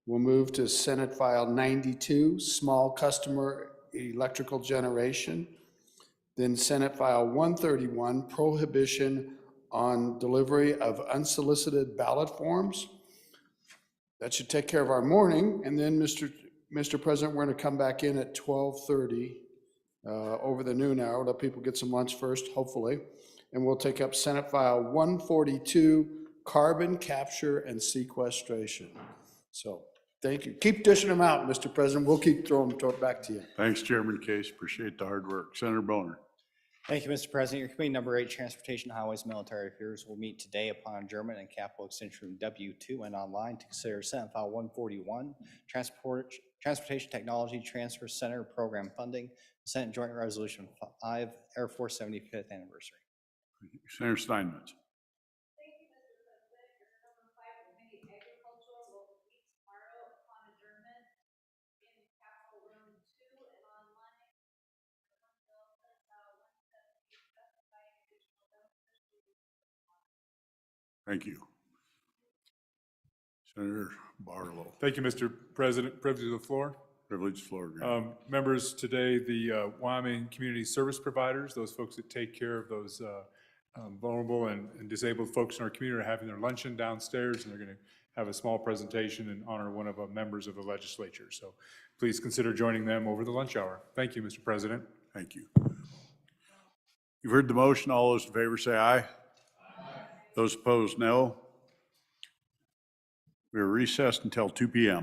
We'll move to Senate File 92, small customer electrical generation. Then Senate File 131, prohibition on delivery of unsolicited ballot forms. That should take care of our morning. And then, Mr. President, we're going to come back in at 12:30 over the noon hour. Let people get some lunch first, hopefully. And we'll take up Senate File 142, carbon capture and sequestration. So thank you. Keep dishing them out, Mr. President. We'll keep throwing them back to you. Thanks, Chairman Case. Appreciate the hard work. Senator Boner. Thank you, Mr. President. Your committee number 8, Transportation, Highways, Military Affairs, will meet today upon adjournment in Capitol Extension Room W2 and online to consider Senate File 141, Transportation Technology Transfer Center Program Funding, Senate Joint Resolution 5, Air Force 75th Anniversary. Senator Steinmetz. Thank you. Senator Barlow. Thank you, Mr. President. Privilege of the floor. Privilege floor. Grant. Members, today, the Wyoming Community Service Providers, those folks that take care of those vulnerable and disabled folks in our community, are having their luncheon downstairs, and they're going to have a small presentation in honor of one of the members of the legislature. So please consider joining them over the lunch hour. Thank you, Mr. President. Thank you. You've heard the motion. All those in favor say aye. Those opposed, no. We are recessed until 2 p.m.